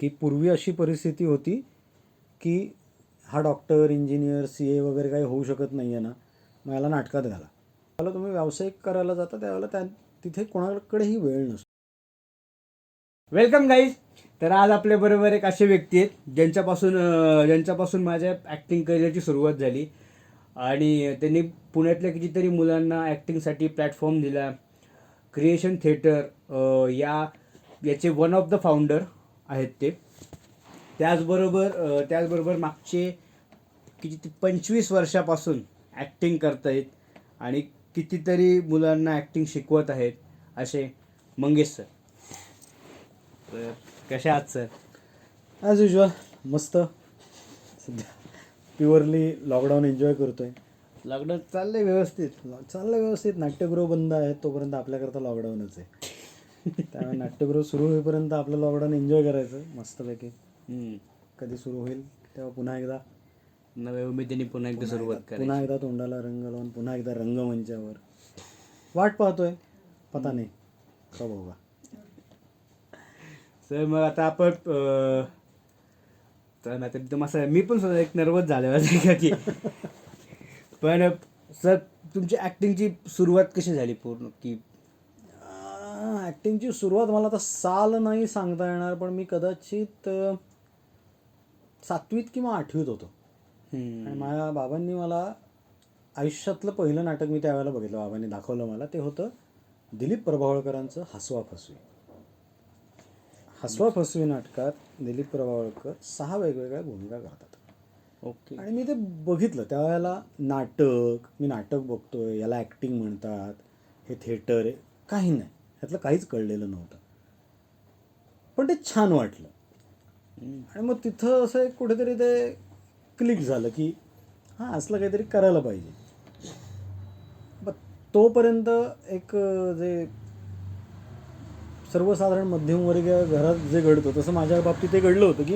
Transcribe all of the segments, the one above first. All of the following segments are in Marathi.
की पूर्वी अशी परिस्थिती होती की हा डॉक्टर इंजिनियर CA वगैरे काही होऊ शकत नाही आहे ना, मग याला नाटकात घाला. त्याला तुम्ही व्यावसायिक करायला जाता त्यावेळेला तिथे कोणाकडेही वेळ नसतो. Welcome guys. तर आज आपल्या बरोबर एक असे व्यक्ती आहेत ज्यांच्यापासून माझ्या ॲक्टिंग करिअरची सुरुवात झाली आणि त्यांनी पुण्यातल्या कितीतरी मुलांना ॲक्टिंगसाठी प्लॅटफॉर्म दिला. क्रिएशन थिएटर याचे वन ऑफ द फाउंडर आहेत ते. त्याचबरोबर मागचे किती 25 वर्षापासून ॲक्टिंग करत आहेत आणि कितीतरी मुलांना ॲक्टिंग शिकवत आहेत असे मंगेश सर. तर कसे आहात सर? ॲज युजल मस्त. सध्या प्युअरली लॉकडाऊन एन्जॉय करतोय. लॉकडाऊन चाललंय व्यवस्थित. नाट्यगृह बंद आहेत तोपर्यंत आपल्याकरता लॉकडाऊनच आहे. त्यामुळे नाट्यगृह सुरू होईपर्यंत आपलं लॉकडाऊन एन्जॉय करायचं मस्तपैकी. कधी सुरू होईल तेव्हा पुन्हा एकदा नव्या उमेदीने पुन्हा एकदा सुरुवात करायची. पुन्हा एकदा तोंडाला रंग लावून पुन्हा एकदा रंगमंचावर वाट पाहतोय. पता नाही कब होगा. सर मग आता आपण तर आता एकदम असं मी पण सुद्धा एक नर्वस झाले की पण सर तुमची ॲक्टिंगची सुरुवात कशी झाली पूर्ण की? ॲक्टिंगची सुरुवात मला आता साल नाही सांगता येणार, पण मी कदाचित 7वीत किंवा 8वीत होतो. आणि माझ्या बाबांनी मला आयुष्यातलं पहिलं नाटक मी त्यावेळेला बघितलं, बाबांनी दाखवलं मला. ते होतं दिलीप प्रभावळकरांचं हसवा फसवी नाटकात दिलीप प्रभावळकर 6 वेगवेगळ्या भूमिका करतात. ओके. आणि मी ते बघितलं त्यावेळेला. मी नाटक बघतोय, याला ॲक्टिंग म्हणतात, हे थिएटर आहे, काही नाही, ह्यातलं काहीच कळलेलं नव्हतं. पण ते छान वाटलं. आणि मग तिथं असं एक कुठेतरी ते क्लिक झालं की हां असलं काहीतरी करायला पाहिजे. पण तोपर्यंत एक जे सर्वसाधारण मध्यमवर्गीय घरात जे घडतं तसं माझ्या बाबतीत ते घडलं होतं की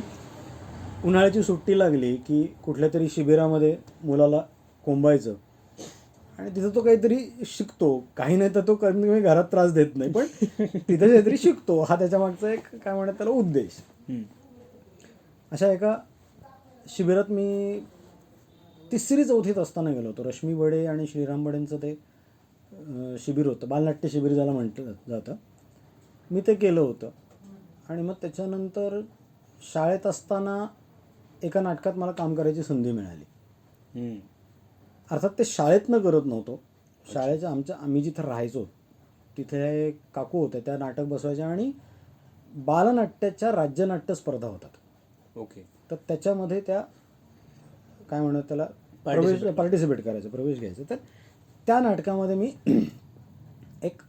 उन्हाळ्याची सुट्टी लागली की कुठल्या तरी शिबिरामध्ये मुलाला कोंबायचं आणि तिथं तो काहीतरी शिकतो. काही नाही तर तो कधी घरात त्रास देत नाही, पण तिथं काहीतरी शिकतो. हा त्याच्या मागचा एक काय म्हणतात त्याला उद्देश. अशा एका शिबिरात मी 3री-4थीत असताना गेलो होतो. रश्मी बडे आणि श्रीराम बडेंचं ते शिबिर होतं, बालनाट्य शिबिर ज्याला म्हटलं जातं. मी ते केलं होतं. आणि मग त्याच्यानंतर शाळेत असताना एका नाटकात मला काम करायची संधी मिळाली. अर्थात ते शाळेतनं करत नव्हतो. शाळेच्या आम्ही जिथं राहायचो तिथे काकू होत्या, त्या नाटक बसवायच्या आणि बालनाट्याच्या राज्यनाट्य स्पर्धा होतात. ओके. तर त्याच्यामध्ये त्या काय म्हणतात त्याला पार्टिसिपेट करायचं, प्रवेश घ्यायचा. तर त्या नाटकामध्ये मी एक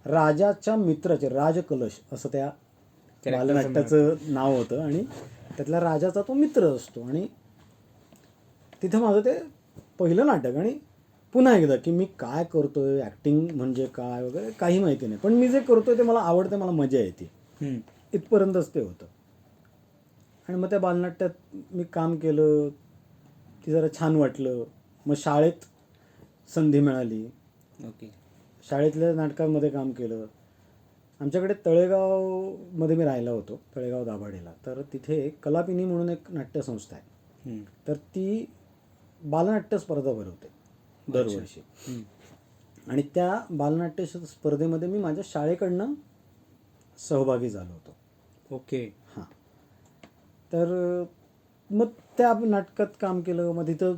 राजाच्या मित्राचे, राजकलश असं त्या बालनाट्याचं नाव होतं. आणि त्यातल्या राजाचा तो मित्र असतो. आणि तिथं माझं ते पहिलं नाटक. आणि पुन्हा एकदा की मी काय करतोय, ॲक्टिंग म्हणजे काय वगैरे काही माहिती नाही, पण मी जे करतोय ते मला आवडतं, मला मजा येते, इथपर्यंतच ते होतं. आणि मग त्या बालनाट्यात मी काम केलं, की जरा छान वाटलं. मग शाळेत संधी मिळाली. ओके. शाळेतल्या नाटकांमध्ये काम केलं. आमच्याकडे तळेगावमध्ये मी राहिला होतो, तळेगाव दाभाडेला. तर तिथे कलापिनी म्हणून एक नाट्यसंस्था आहे. तर ती बालनाट्य स्पर्धा भरवते दरवर्षी. आणि त्या बालनाट्य स्पर्धेमध्ये मी माझ्या शाळेकडनं सहभागी झालो होतो. ओके. हां. तर मग त्या नाटकात काम केलं. मग तिथं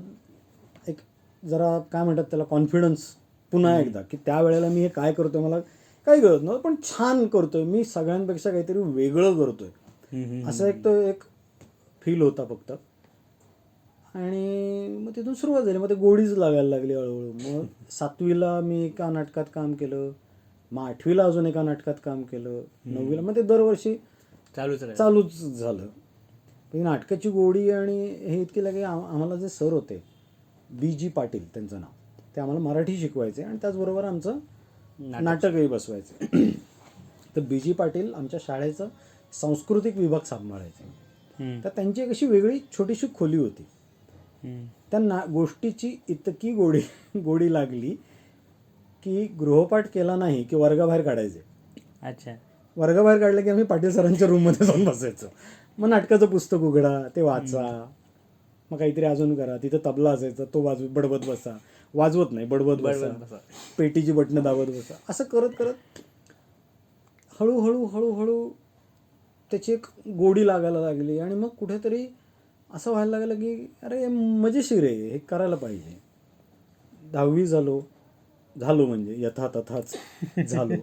एक जरा काय म्हणतात त्याला कॉन्फिडन्स पुन्हा एकदा की त्यावेळेला मी हे काय करतोय मला काही कळत नव्हतं, पण छान करतोय मी, सगळ्यांपेक्षा काहीतरी वेगळं करतोय असं एक फील होता फक्त. आणि मग तिथून सुरुवात झाली. मग ते गोडीच लागायला लागली हळूहळू. मग 7वीला मी एका नाटकात काम केलं, मग 8वीला अजून एका नाटकात काम केलं, 9वीला. मग ते दरवर्षी चालूच झालं. ही नाटकाची गोडी आणि हे इतके लगे आम्हाला जे सर होते BG पाटील त्यांचं नाव, ते आम्हाला मराठी शिकवायचे आणि त्याचबरोबर आमचं नाटकही बसवायचे. तर BG पाटील आमच्या शाळेचं सांस्कृतिक विभाग सांभाळायचे. तर त्यांची एक अशी वेगळी छोटीशी खोली होती. त्या गोष्टीची इतकी गोडी लागली की गृहपाठ केला नाही की वर्गाबाहेर काढायचे. अच्छा. वर्गाबाहेर काढलं की आम्ही पाटील सरांच्या रूममध्ये जाऊन बसायचो. मग नाटकाचं पुस्तक उघडा, ते वाचा, मग काहीतरी अजून करा. तिथं तबला असायचा, तो बडवत बसा, वाजवत नाही बडवत बसा, पेटीची बटणं दाबत बसा. असं करत करत हळूहळू हळूहळू त्याची एक गोडी लागायला लागली. आणि मग कुठेतरी असं व्हायला लागलं की अरे मजेशीर आहे, हे करायला पाहिजे. 10वी झालो म्हणजे यथातथाच झालो.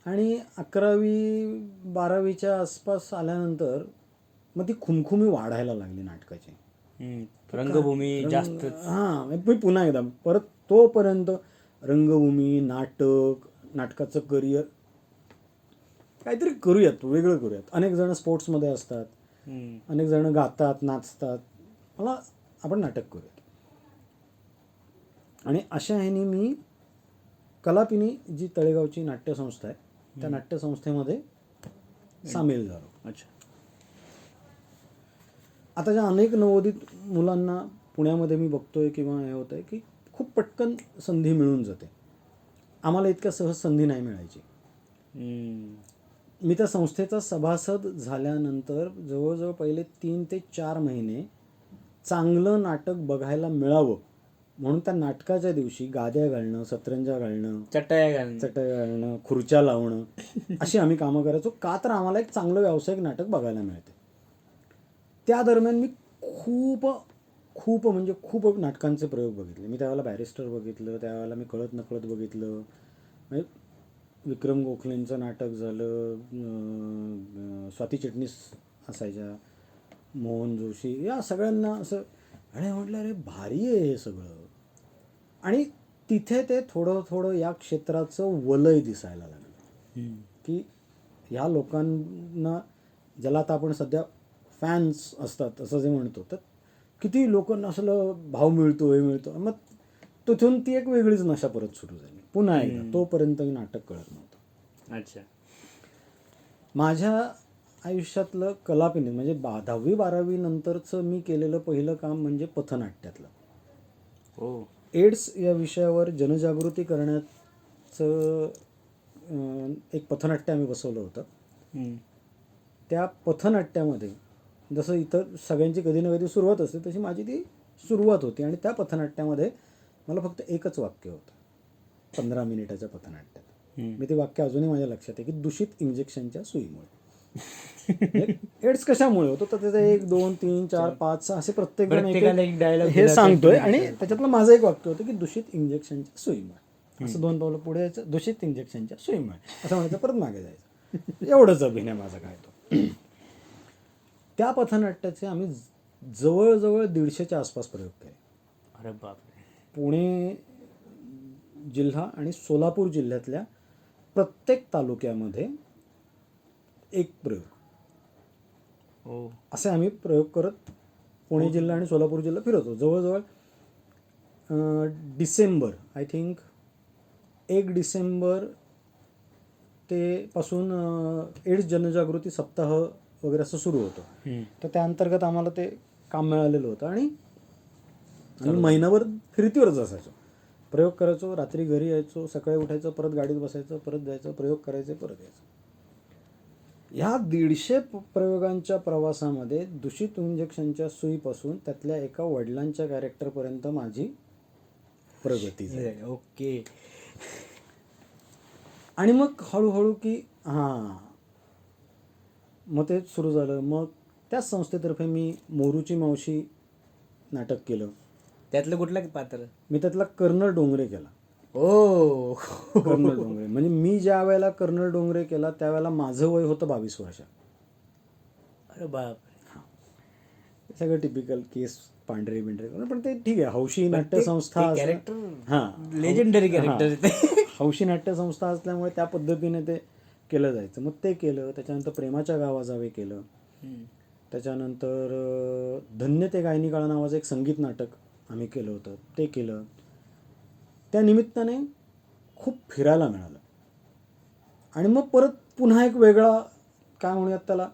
आणि 11वी 12वीच्या आसपास आल्यानंतर मग ती खुमखुमी वाढायला लागली नाटकाची. रंगभूमी जास्त. हां, मी पुन्हा एकदा परत तोपर्यंत रंगभूमी, नाटकाचं करिअर काहीतरी करूयात, वेगळं करूयात. अनेक जण स्पोर्ट्समध्ये असतात, अनेक जण गातात, नाचतात. आपण नाटक करूयात. आणि अशा ह्यानी मी कलापिनी जी तळेगावची नाट्यसंस्था आहे, त्या नाट्यसंस्थेमध्ये सामील झालो. अच्छा. आता ज्या अनेक नवोदित मुलांना पुण्यामध्ये मी बघतोय किंवा हे होत आहे की खूप पटकन संधी मिळून जाते. आम्हाला इतक्या सहज संधी नाही मिळायची. मी त्या संस्थेचा सभासद झाल्यानंतर जवळजवळ पहिले 3 ते 4 महिने चांगलं नाटक बघायला मिळावं म्हणून त्या नाटकाच्या दिवशी गाद्या घालणं, सतरंजा घालणं, चटया घालणं, खुर्च्या लावणं अशी आम्ही कामं करायचो. का तर आम्हाला एक चांगलं व्यावसायिक नाटक बघायला मिळते. त्या दरम्यान मी खूप नाटकांचे प्रयोग बघितले. मी त्यावेळेला बॅरिस्टर बघितलं, त्यावेळेला मी कळत नकळत बघितलं, म्हणजे विक्रम गोखलेंचं नाटक झालं, स्वाती चिटणीस असायच्या, मोहन जोशी, या सगळ्यांना असं आणि म्हटलं अरे भारी आहे हे सगळं. आणि तिथे ते थोडं थोडं या क्षेत्राचं वलय दिसायला लागलं की ह्या लोकांना, ज्याला आता आपण सध्या फॅन्स असतात असं जे म्हणतो, तर किती लोकांना असलं भाव मिळतो, हे मिळतो. मग तिथून ती एक वेगळीच नशा परत सुरू झाली पुन्हा एकदा. तोपर्यंत मी नाटक कळत नव्हतं. अच्छा. माझ्या आयुष्यातलं कलापिनी म्हणजे 10वी 12वी नंतरचं मी केलेलं पहिलं काम म्हणजे पथनाट्यातलं. एड्स या विषयावर जनजागृती करण्याचं एक पथनाट्य आम्ही बसवलं होतं. त्या पथनाट्यामध्ये जसं इतर सगळ्यांची कधी ना कधी सुरुवात असते, तशी माझी ती सुरुवात होती. आणि त्या पथनाट्यामध्ये मला फक्त एकच वाक्य होतं 15 मिनिटाच्या पथनाट्यात. मी ते वाक्य अजूनही माझ्या लक्षात आहे की दूषित इंजेक्शनच्या सुईमुळे. एड्स कशामुळे होतो तर त्याचं 1 2 3 4 5 6 असे प्रत्येक जण हे सांगतोय. आणि त्याच्यातलं माझं एक वाक्य होतं की दूषित इंजेक्शनच्या सुईमुळे. असं 2 पावलं पुढे यायचं, दूषित इंजेक्शनच्या सुईमुळे असं म्हणायचं, परत मागे जायचं. एवढंच अभिनय माझा काय तो. त्या पथनाट्याचे आम्ही जवळजवळ 150च्या आसपास प्रयोग केले. अरे बापरे. पुणे जिल्हा आणि सोलापूर जिल्ह्यातल्या प्रत्येक तालुक्यामध्ये एक प्रयोग, असे आम्ही प्रयोग करत पुणे जिल्हा आणि सोलापूर जिल्हा फिरतो. जवळजवळ डिसेंबर, आय थिंक 1 डिसेंबर ते पासून एड्स जनजागृती सप्ताह वगैरे असं सुरू होतं. तर त्या अंतर्गत आम्हाला ते काम मिळालेलं होतं. आणि आम्ही महिनाभर फिरतीवरच असायचो, प्रयोग करायचो, रात्री घरी यायचो, सकाळी उठायचं, परत गाडीत बसायचं, परत जायचं, प्रयोग करायचे, परत यायचं. ह्या 150 प्रयोगांच्या प्रवासामध्ये दूषित इंजेक्शनच्या सुईपासून त्यातल्या एका वडिलांच्या कॅरेक्टरपर्यंत माझी प्रगती झाली. ओके. आणि मग हळूहळू की मग ते सुरू झालं. मग त्याच संस्थेतर्फे मी मोरूची मावशी नाटक केलं. त्यातलं कुठलं पात्र? मी त्यातला कर्नल डोंगरे केला. कर्नल डोंगरे म्हणजे मी ज्या वेळेला कर्नल डोंगरे केला त्यावेळेला माझं वय होतं 22 वर्ष. अरे बाप. सगळं टिपिकल केस, पांढरे बिंढरे, पण ते ठीक आहे. हौशी नाट्यसंस्था, लेजेंडरी कॅरेक्टर, हौशी नाट्यसंस्था असल्यामुळे त्या पद्धतीने ते केलं जायचं. मग ते केलं. त्याच्यानंतर प्रेमाच्या गावाजावे केलं. त्याच्यानंतर धन्य ते गायनी काळा नावाचं एक संगीत नाटक आम्ही केलं होतं, ते केलं. त्या निमित्ताने खूप फिरायला मिळालं. आणि मग परत पुन्हा एक वेगळा, काय म्हणूयात त्याला,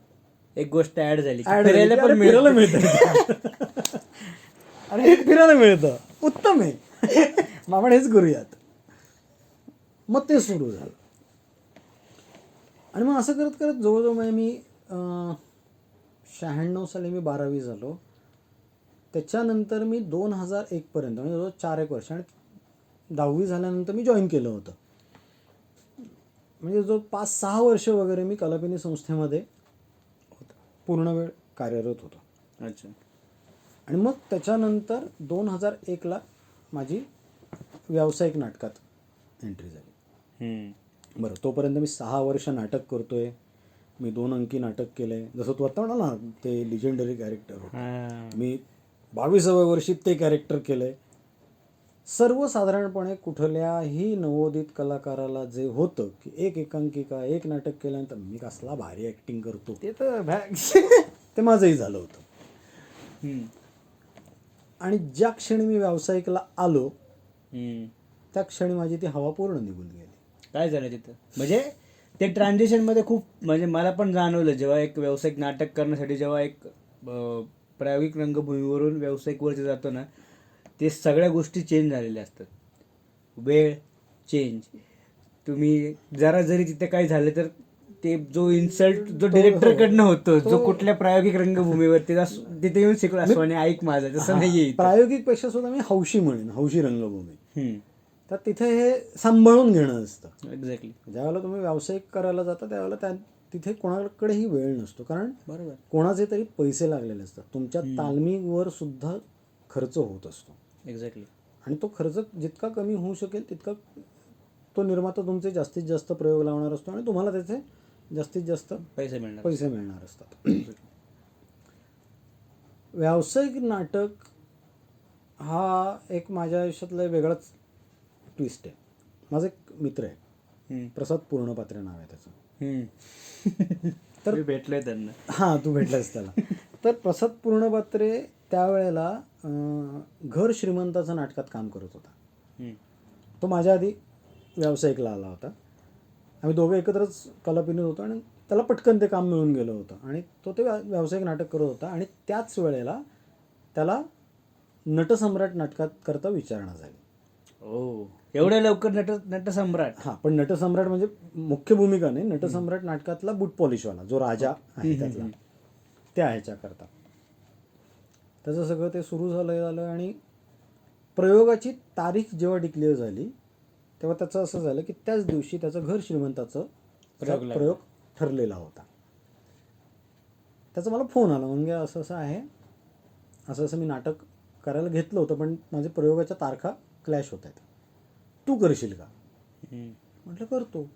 एक गोष्ट ऍड झाली, फिरायला मिळतं. आणि फिरायला मिळतं, उत्तम आहे, मग आपण हेच करूयात. मग ते सुरू झालं. आणि मग असं करत करत जवळजवळ म्हणजे मी 96 साली मी 12वी झालो. त्याच्यानंतर मी 2001पर्यंत म्हणजे जवळ 4 एक वर्ष आणि 10वी झाल्यानंतर मी जॉईन केलं होतं. म्हणजे जो 5-6 वर्ष वगैरे मी कलापिनी संस्थेमध्ये पूर्ण वेळ कार्यरत होतो. अच्छा. आणि मग त्याच्यानंतर 2001ला माझी व्यावसायिक नाटकात एंट्री झाली. बरं, तोपर्यंत मी 6 वर्ष नाटक करतोय. मी 2 अंकी नाटक केलंय, जसं तू आता म्हणाला ना ते लिजेंडरी कॅरेक्टर होतं. मी 22व्या वर्षी ते कॅरेक्टर केलंय. सर्वसाधारणपणे कुठल्याही नवोदित कलाकाराला जे होतं की एक एकांकिका एक नाटक केल्यानंतर मी कसला भारी ॲक्टिंग करतो, ते तर ते माझंही झालं होतं. आणि ज्या क्षणी मी व्यावसायिकला आलो त्या क्षणी माझी ती हवा पूर्ण निघून गेली. काय झालं तिथं? म्हणजे ते ट्रान्झिशनमध्ये खूप म्हणजे मला पण जाणवलं, जेव्हा एक व्यावसायिक नाटक करण्यासाठी जेव्हा एक प्रायोगिक रंगभूमीवरून व्यावसायिकवरती जातो ना, ते सगळ्या गोष्टी चेंज झालेल्या असतात. वेळ चेंज, तुम्ही जरा जरी तिथे काय झालं तर ते जो इन्सल्ट जो डिरेक्टरकडनं होतो, जो कुठल्या प्रायोगिक रंगभूमीवरती तिथे येऊन शिकलो असतो आणि ऐक माझं तसं नाहीये. प्रायोगिक पेक्षा सुद्धा मी हौशी म्हणेन, हौशी रंगभूमी. तर तिथे हे सांभाळून घेणं असतं. एक्झॅक्टली. ज्यावेळेला तुम्ही व्यावसायिक करायला जाता त्यावेळेला तिथे कोणाकडेही वेळ नसतो, कारण बरोबर कोणाचे तरी पैसे लागलेले असतात. तुमच्या तालमीवर सुद्धा खर्च होत असतो. एक्झॅक्टली. आणि तो खर्च जितका कमी होऊ शकेल तितका तो निर्माता तुमचे जास्तीत जास्त प्रयोग लावणार असतो आणि तुम्हाला त्याचे जास्तीत जास्त पैसे मिळणार असतात. व्यावसायिक नाटक हा एक माझ्या आयुष्यातला वेगळाच ट्विस्ट आहे. माझा एक मित्र आहे, प्रसाद पूर्णपात्रे नाव आहे त्याचं. तर भेटलोय त्यांना. हां, तू भेटलास त्याला. तर प्रसाद पूर्णपात्रे त्यावेळेला घर श्रीमंताचं नाटकात काम करत होता. तो माझ्या आधी व्यावसायिकला आला होता. आम्ही दोघं एकत्रच कलापिनीत होतो आणि त्याला पटकन ते काम मिळून गेलं होतं आणि तो ते व्यावसायिक नाटक करत होता. आणि त्याच वेळेला त्याला नटसम्राट नाटकात करता विचारणा झाली. ओ, एवढ्या लवकर नटसम्राट? हां, पण नटसम्राट म्हणजे मुख्य भूमिका नाही, नटसम्राट नाटकातला बूट पॉलिशवाला जो राजा आहे त्यातला, त्या ह्याच्याकरता त्याचं सगळं ते सुरू झालं. आणि प्रयोगाची तारीख जेव्हा डिक्लेअर झाली तेव्हा त्याचं असं झालं की त्याच दिवशी त्याचं घर श्रीमंताचं प्रयोग ठरलेला होता. त्याचा मला फोन आला, म्हणजे असं असं आहे, असं असं मी नाटक करायला घेतलं होतं पण माझ्या प्रयोगाच्या तारखा क्लॅश होत आहेत, तू करशील का? म्हटलं करतो.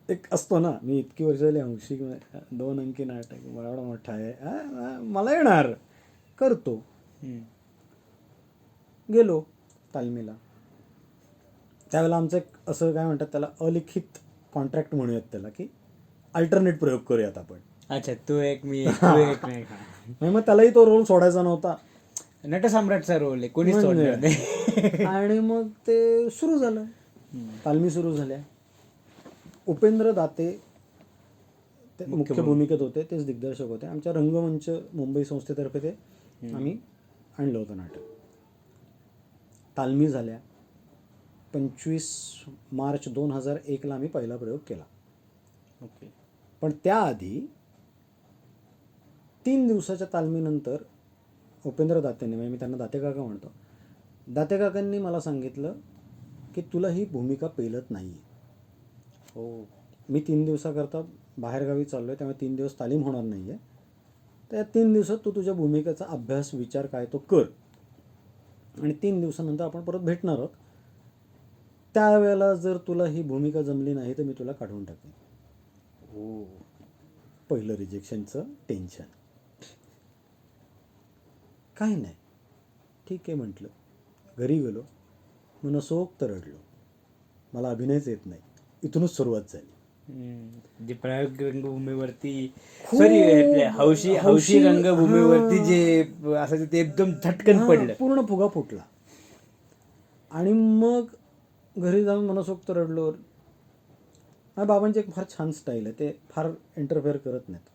एक असतो ना, मी इतकी वर्ष झाली हौशी 2 अंकी नाटक मला एवढा मोठा आहे, मला येणार, करतो. गेलो तालमीला. त्यावेळेला आमचं एक असं काय म्हणतात त्याला, अलिखित कॉन्ट्रॅक्ट म्हणूयात त्याला, की अल्टरनेट प्रयोग करूयात आपण. अच्छा, तू एक मी एक, तू एक नाही. मग त्यालाही तो रोल सोडायचा नव्हता. नटसम्राटचा रोल आहे, कोणीच सोडणार नाही. आणि मग ते सुरू झालं, तालमी सुरू झाल्या. उपेंद्र दाते ते मुख्य भूमिकेत होते, तेच दिग्दर्शक होते. आमच्या रंगमंच मुंबई संस्थेतर्फे ते आम्ही आणलं होतं नाटक. तालमी झाल्या. 25 मार्च 2001ला आम्ही पहिला प्रयोग केला. ओके. पण त्याआधी 3 दिवसाच्या तालमीनंतर उपेंद्र दातेंनी, म्हणजे मी त्यांना दाते काका म्हणतो, दाते काकांनी मला सांगितलं की तुला ही भूमिका पेलत नाही आहे. हो, मी 3 दिवसाकरता बाहेरगावी चाललो आहे, त्यामुळे 3 दिवस तालीम होणार नाही आहे. तर या 3 दिवसात तू तुझ्या भूमिकेचा अभ्यास विचार काय तो कर आणि 3 दिवसानंतर आपण परत भेटणार आहोत. त्यावेळेला जर तुला ही भूमिका जमली नाही तर मी तुला काढून टाकेन. हो, पहिलं रिजेक्शनचं टेन्शन. काही नाही, ठीक आहे म्हटलं. घरी गेलो, मनसोक्त रडलो. मला अभिनयच येत नाही. इथूनच सुरुवात झाली. जे प्रायोगिक रंगभूमीवरती, सॉरी हौशी रंगभूमीवरती जे असायचं ते एकदम झटकन पडलं, पूर्ण फुगा फुटला. आणि मग घरी जाऊन मनसोक्त रडलो. माझ्या बाबांची एक फार छान स्टाईल आहे, ते फार इंटरफेअर करत नाहीत.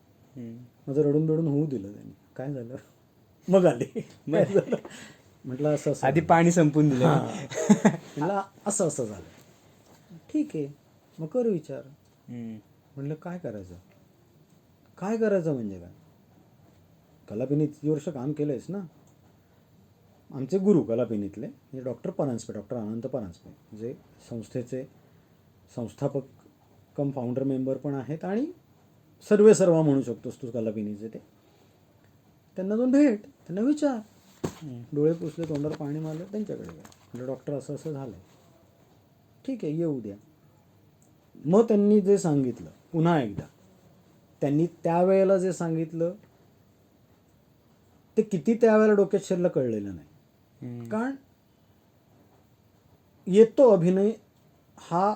माझं रडून बिडून होऊ दिलं त्यांनी. काय झालं मग आले, म्हटलं असं असं, आधी पाणी संपून दिलं. म्हटलं असं असं झालं. ठीक आहे, मग कर विचार. म्हणलं काय करायचं, काय करायचं म्हणजे काय. कलापिनी इतकी वर्ष काम केलं आहेस ना. आमचे गुरु कलापिनीतले म्हणजे डॉक्टर परांजपे, डॉक्टर अनंत परांजपे, जे संस्थेचे संस्थापक कम फाउंडर मेंबर पण आहेत आणि सर्वा म्हणू शकतोस तू कलापिनीचे. ते त्यांना जाऊन भेट, त्यांना विचार. डोळे पुसले, तोंडावर पाणी मारलं, त्यांच्याकडे गेलं. म्हटलं डॉक्टर असं असं झालं आहे, ठीक आहे येऊ द्या. मग त्यांनी जे सांगितलं पुन्हा एकदा, त्यांनी त्यावेळेला जे सांगितलं ते किती त्यावेळेला डोक्यात शिरलं कळलेलं नाही. कारण येतो अभिनय हा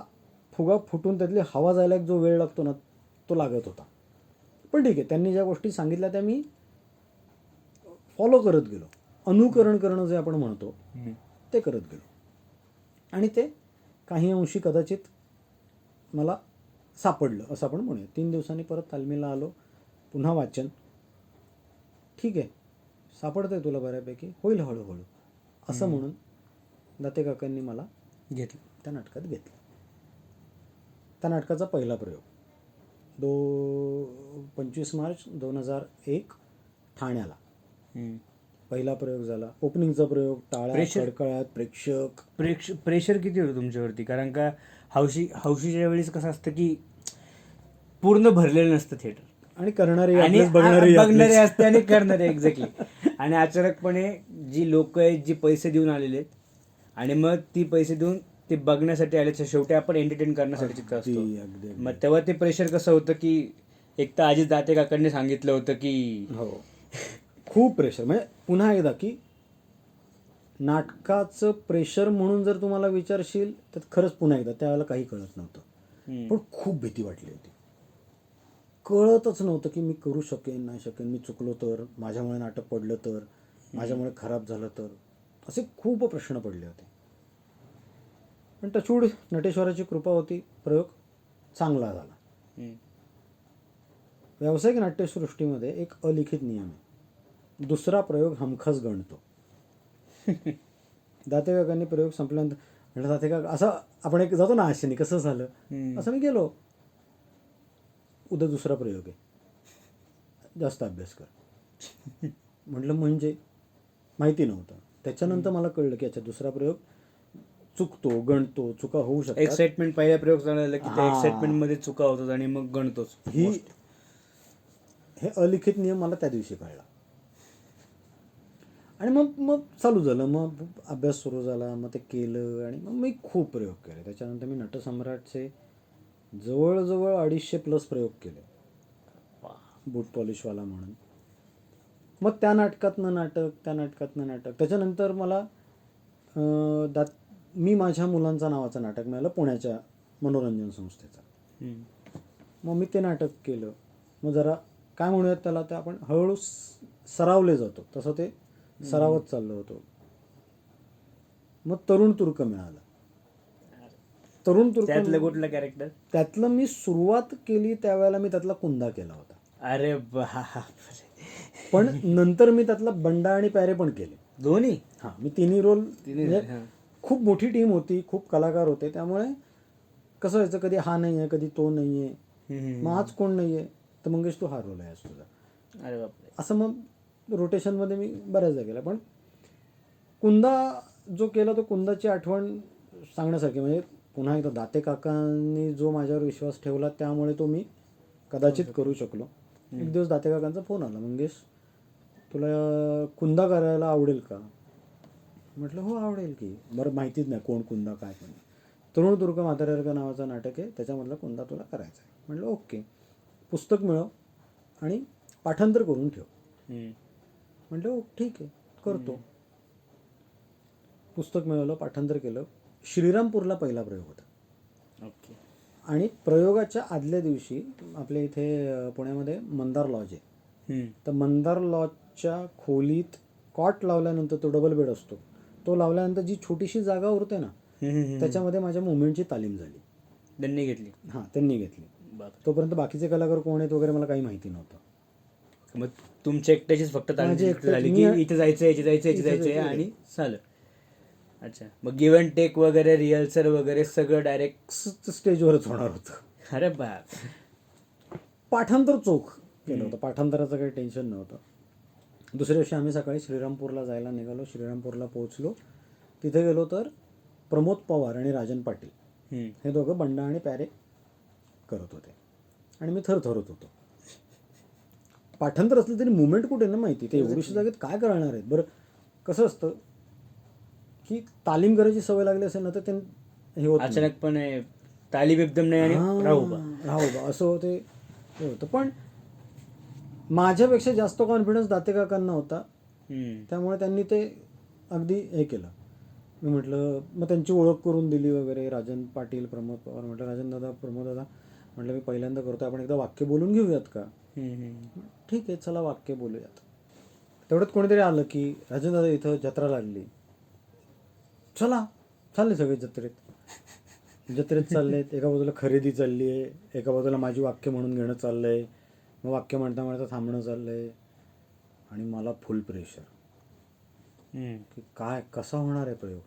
फुगा फुटून त्यातली हवा जायला एक जो वेळ लागतो ना, तो लागत होता. पण ठीक आहे, त्यांनी ज्या गोष्टी सांगितल्या त्या मी फॉलो करत गेलो. अनुकरण करणं जे आपण म्हणतो ते करत गेलो. आणि ते काही अंशी कदाचित मला सापडलं असं आपण म्हणूया. 3 दिवसांनी परत तालमीला आलो, पुन्हा वाचन. ठीक आहे, सापडतंय तुला बऱ्यापैकी, होईल हळूहळू असं म्हणून दाते काकांनी मला घेतलं, त्या नाटकात घेतलं. त्या नाटकाचा पहिला प्रयोग 25 मार्च 2001 ठाण्याला पहिला प्रयोग झाला. ओपनिंगचा प्रयोग, टाळ्या कडकळ्यात, प्रेशर किती होतं तुमच्यावरती? कारण का हौशीच्या वेळेस कसं असतं की पूर्ण भरलेलं नसतं थिएटर, आणि करणारे आणि बघणारे असते आणि करणारे एक्झॅक्टली. आणि अचानकपणे जी लोक आहेत जी पैसे देऊन आलेले आहेत आणि मग ती पैसे देऊन ते बघण्यासाठी आले, शेवटी आपण एंटरटेन करण्यासाठी तिथं असतो. मग तेव्हा ते प्रेशर कसं होतं की एक तर आजी दाते काकांनी सांगितलं होतं की हो खूप प्रेशर. म्हणजे पुन्हा एकदा की नाटकाचं प्रेशर म्हणून जर तुम्हाला विचारशील तर खरंच पुन्हा एकदा त्यावेळेला काही कळत नव्हतं. पण खूप भीती वाटली होती. कळतच नव्हतं की मी करू शकेन नाही शकेन, मी चुकलो तर, माझ्यामुळे नाटक पडलं तर, माझ्यामुळे खराब झालं तर, असे खूप प्रश्न पडले होते. पण टचूड नटेश्वराची कृपा होती, प्रयोग चांगला झाला. व्यावसायिक नाट्यसृष्टीमध्ये एक अलिखित नियम आहे, दुसरा प्रयोग हमखास गणतो. दाते काकांनी प्रयोग संपल्यानंतर म्हटलं दाते काका, असं आपण एक जातो ना आशेने, कसं झालं असं मी गेलो. उद्या दुसरा प्रयोग आहे, जास्त अभ्यास कर. म्हटलं म्हणजे माहिती नव्हतं. त्याच्यानंतर मला कळलं की अच्छा दुसरा प्रयोग चुकतो, गणतो, चुका होऊ शकतात. एक्साइटमेंट पहिल्या प्रयोग झाला की त्या एक्साइटमेंट मध्ये चुका होतात आणि मग गणतोच. हे अलिखित नियम मला त्या दिवशी कळला. आणि मग चालू झालं, मग अभ्यास सुरू झाला, मग ते केलं आणि मग मी खूप प्रयोग केले. त्याच्यानंतर मी नटसम्राटचे जवळजवळ 250+ प्रयोग केले, बूट पॉलिशवाला म्हणून. मग त्या नाटकातनं नाटक. त्याच्यानंतर मला मी माझ्या मुलांचा नावाचं नाटक मिळालं पुण्याच्या मनोरंजन संस्थेचं. मग मी ते नाटक केलं. मग जरा काय म्हणूयात त्याला, ते आपण हळूहळू सरावले जातो तसं ते सरावत चाललं होतं. मग तरुण तुर्क मिळालं. तरुण तुर्क त्यातलं कुठलं कॅरेक्टर? त्यातलं मी सुरुवात केली त्यावेळेला मी त्यातला कुंदा केला होता. अरे पण नंतर मी त्यातला बंडा आणि प्यारे पण केले, दोन्ही. हां, मी तिन्ही रोल. खूप मोठी टीम होती, खूप कलाकार होते, त्यामुळे कसं व्हायचं, कधी हा नाही आहे, कधी तो नाही आहे, मग आज कोण नाही आहे तर मंगेश तू हा रोल आहे आज तुझा. अरे बापरे. असं मग रोटेशनमध्ये मी बऱ्याचदा केला. पण कुंदा जो केला तो कुंदाची आठवण सांगण्यासारखी. म्हणजे पुन्हा एकदा दाते काकांनी जो माझ्यावर विश्वास ठेवला त्यामुळे तो मी कदाचित करू शकलो. एक दिवस दाते काकांचा फोन आला, मंगेश तुला कुंदा करायला आवडेल का? म्हटलं हो आवडेल की. बरं माहितीच नाही कोण कुंदा काय, पण तरुण तुर्क म्हाताऱ्यासारखं नावाचं नाटक आहे, त्याच्यामधला कुंदा तुला करायचा आहे. म्हटलं ओके, पुस्तक मिळव आणि पाठांतर करून ठेव. म्हटलं ओ ठीक आहे करतो. पुस्तक मिळवलं, पाठांतर केलं. श्रीरामपूरला पहिला प्रयोग होता. ओके. आणि प्रयोगाच्या आदल्या दिवशी आपल्या इथे पुण्यामध्ये मंदार लॉज आहे, तर मंदार लॉजच्या खोलीत कॉट लावल्यानंतर तो डबल बेड असतो, तो लावल्यानंतर जी छोटीशी जागा उरते ना, त्याच्यामध्ये माझ्या मुवमेंटची तालीम झाली. त्यांनी घेतली? हां, त्यांनी घेतली. तोपर्यंत बाकीचे कलाकार कोण आहेत वगैरे मला काही माहिती नव्हतं. मग तुमच्या एकट्याचीच फक्त तालीम झाली की इथे जायचं याची जायचं आणि झालं? अच्छा. मग गिव्ह अँड टेक वगैरे, रिहर्सल वगैरे सगळं डायरेक्ट स्टेजवरच होणार होतं. अरे बाप. पाठांतर चोख केलं होतं, पाठांतराचं काही टेन्शन नव्हतं. दुसऱ्या दिवशी आम्ही सकाळी श्रीरामपूरला जायला निघालो. श्रीरामपूरला पोहोचलो. तिथे गेलो तर प्रमोद पवार आणि राजन पाटील हे दोघं बंडा आणि प्यारे करत होते आणि मी थरथरत होतो. पाठांतर असलं तरी मुवमेंट कुठे ना माहिती, ते एवढीशी जागेत काय करणार आहेत. बरं कसं असतं की तालीम करायची सवय लागली असेल ना तर ते हे होत नाही. अचानकपणे तालीम एकदम नाही आणि राहू बा. राहू बा असं होते हे होतं. पण माझ्यापेक्षा जास्त कॉन्फिडन्स दाते काकांना होता. त्यामुळे त्यांनी ते अगदी हे केलं. मी म्हटलं, मग त्यांची ओळख करून दिली वगैरे. राजन पाटील, प्रमोद पवार. म्हटलं राजन दादा, प्रमोद दादा, म्हटलं मी पहिल्यांदा करतो, आपण एकदा वाक्य बोलून घेऊयात का? ठीक आहे, चला वाक्य बोलूयात. तेवढ्यात कोणीतरी आलं की राजन दादा इथं जत्रा लागली, चला. चालले सगळे जत्रेत चाललेत. एका बाजूला खरेदी चालली आहे, एका बाजूला माझी वाक्य म्हणून घेणं चाललंय, मग वाक्य म्हणता म्हणता थांबणं चाललंय आणि मला फुल प्रेशर की काय कसा होणार आहे प्रयोग.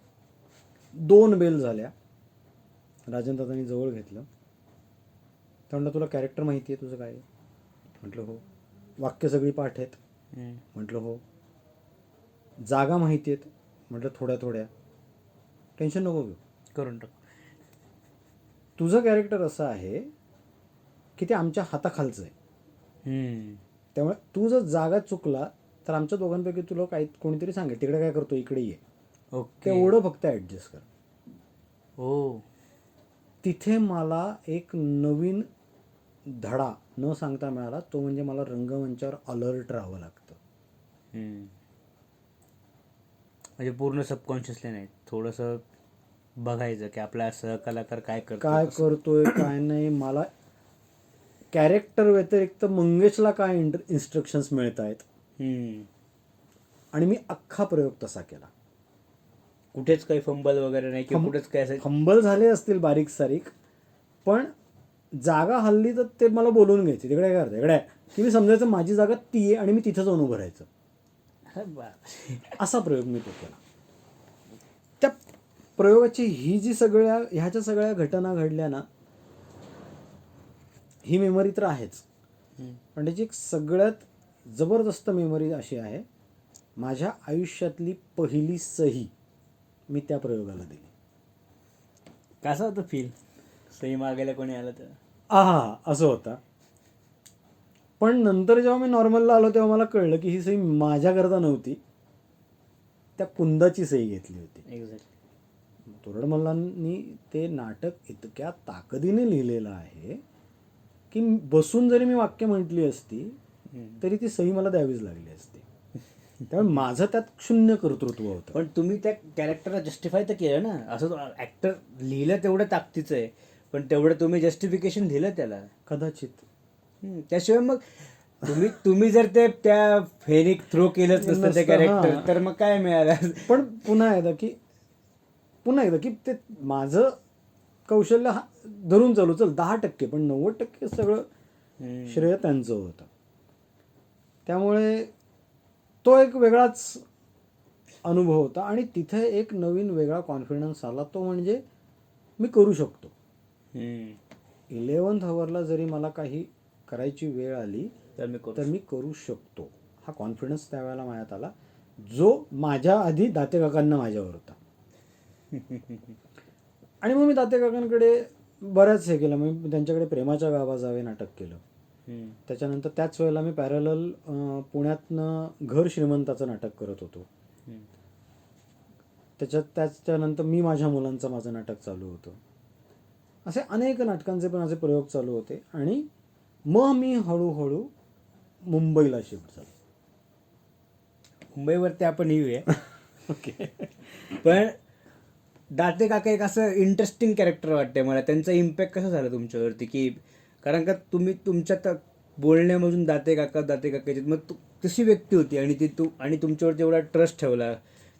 2 बेल झाल्या. राजन दादांनी जवळ घेतलं. त्या म्हणलं, तुला कॅरेक्टर माहिती आहे तुझं काय? म्हटलं हो. वाक्य सगळी पाठ आहेत? म्हटलं हो. जागा माहिती आहेत? म्हटलं थोड्या थोड्या. टेन्शन नको घेऊ, करून टाक. तुझं कॅरेक्टर असं आहे की ते आमच्या हाताखालचं आहे. त्यामुळे तू जर जागा चुकला तर आमच्या दोघांपैकी तुला काही कोणीतरी सांगेल, तिकडे काय करतो, इकडे ये. ओके. तेवढं फक्त ॲडजस्ट कर. हो. तिथे मला एक नवीन धडा न सांगता मिळाला, तो म्हणजे मला रंगमंचावर अलर्ट राहावं लागतं. म्हणजे पूर्ण सबकॉन्शियसली नाही, थोडंसं बघायचं की आपला सहकलाकार काय करतोय काय नाही. मला कॅरेक्टर व्यतिरिक्त मंगेशला काय इन्स्ट्रक्शन्स मिळत आहेत, आणि मी अख्खा प्रयोग तसा केला. कुठेच काही फंबल वगैरे नाही किंवा कुठेच काय असं फंबल झाले असतील बारीक सारीक, पण जागा हल्ली तर ते मला बोलून घ्यायचे, तिकडे काय करते इकडे, की मी समजायचं माझी जागा ती आहे आणि मी तिथं जाऊन उभं राहायचं. असा प्रयोग मी तो केला. त्या प्रयोगाची ही जी ह्याच्या सगळ्या घटना घडल्या ना, ही मेमरी तर आहेच, पण त्याची एक सगळ्यात जबरदस्त मेमरी अशी आहे, माझ्या आयुष्यातली पहिली सही मी त्या प्रयोगाला दिली. कसं होतं फील, सही मागायला कोणी आलं तर? असं होता. पण नंतर जेव्हा मी नॉर्मलला आलो तेव्हा मला कळलं की ही सही माझ्याकरता नव्हती, त्या कुंदाची सही घेतली होती. एक्झॅक्टली. तोरडमल्लांनी ते नाटक इतक्या ताकदीने लिहिलेलं आहे की बसून जरी मी वाक्य म्हटली असती तरी ती सही मला द्यावीच लागली असती. त्यामुळे माझं त्यात शून्य कर्तृत्व होतं. पण तुम्ही त्या कॅरेक्टरला जस्टिफाय तर केलं ना, असं ऍक्टर लिहिलं तेवढं ताकदीचं आहे, पण तेवढं तुम्ही जस्टिफिकेशन दिलं त्याला कदाचित. त्याशिवाय मग तुम्ही जर ते त्या फेनिक थ्रो केलंच नसतं ते कॅरेक्टर, तर मग काय मिळालं? पण पुन्हा एकदा की ते माझं कौशल्य धरून चालू, चल 10%, पण 90% सगळं श्रेय त्यांचं होतं. त्यामुळे तो एक वेगळाच अनुभव होता. आणि तिथे एक नवीन वेगळा कॉन्फिडन्स आला, तो म्हणजे मी करू शकतो. 11th आवरला जरी मला काही करायची वेळ आली तर मी करू शकतो. हा कॉन्फिडन्स त्यावेळेला माझ्यात आला, जो माझ्या आधी दाते काकांना माझ्यावर होता. आणि मग मी दाते काकांकडे बऱ्याच हे केलं. मी त्यांच्याकडे प्रेमाच्या गावा जावे नाटक केलं. त्याच्यानंतर त्याच वेळेला मी पॅरलल पुण्यातनं घर श्रीमंताचं नाटक करत होतो. त्याच्यानंतर मी माझ्या मुलांचं माझं नाटक चालू होतं. असे अनेक नाटकांचे पण असे प्रयोग चालू होते. आणि मग मी हळूहळू मुंबईला शिफ्ट झालो. मुंबईवरती आपण येऊया. ओके. पण दाते काका एक असं इंटरेस्टिंग कॅरेक्टर वाटते मला. त्यांचा इम्पॅक्ट कसा झाला तुमच्यावरती? की कारण का तुम्ही तुमच्या बोलण्यामधून दाते काकाचे मग तशी व्यक्ती होती, आणि ती आणि तुमच्यावरती एवढा ट्रस्ट ठेवला,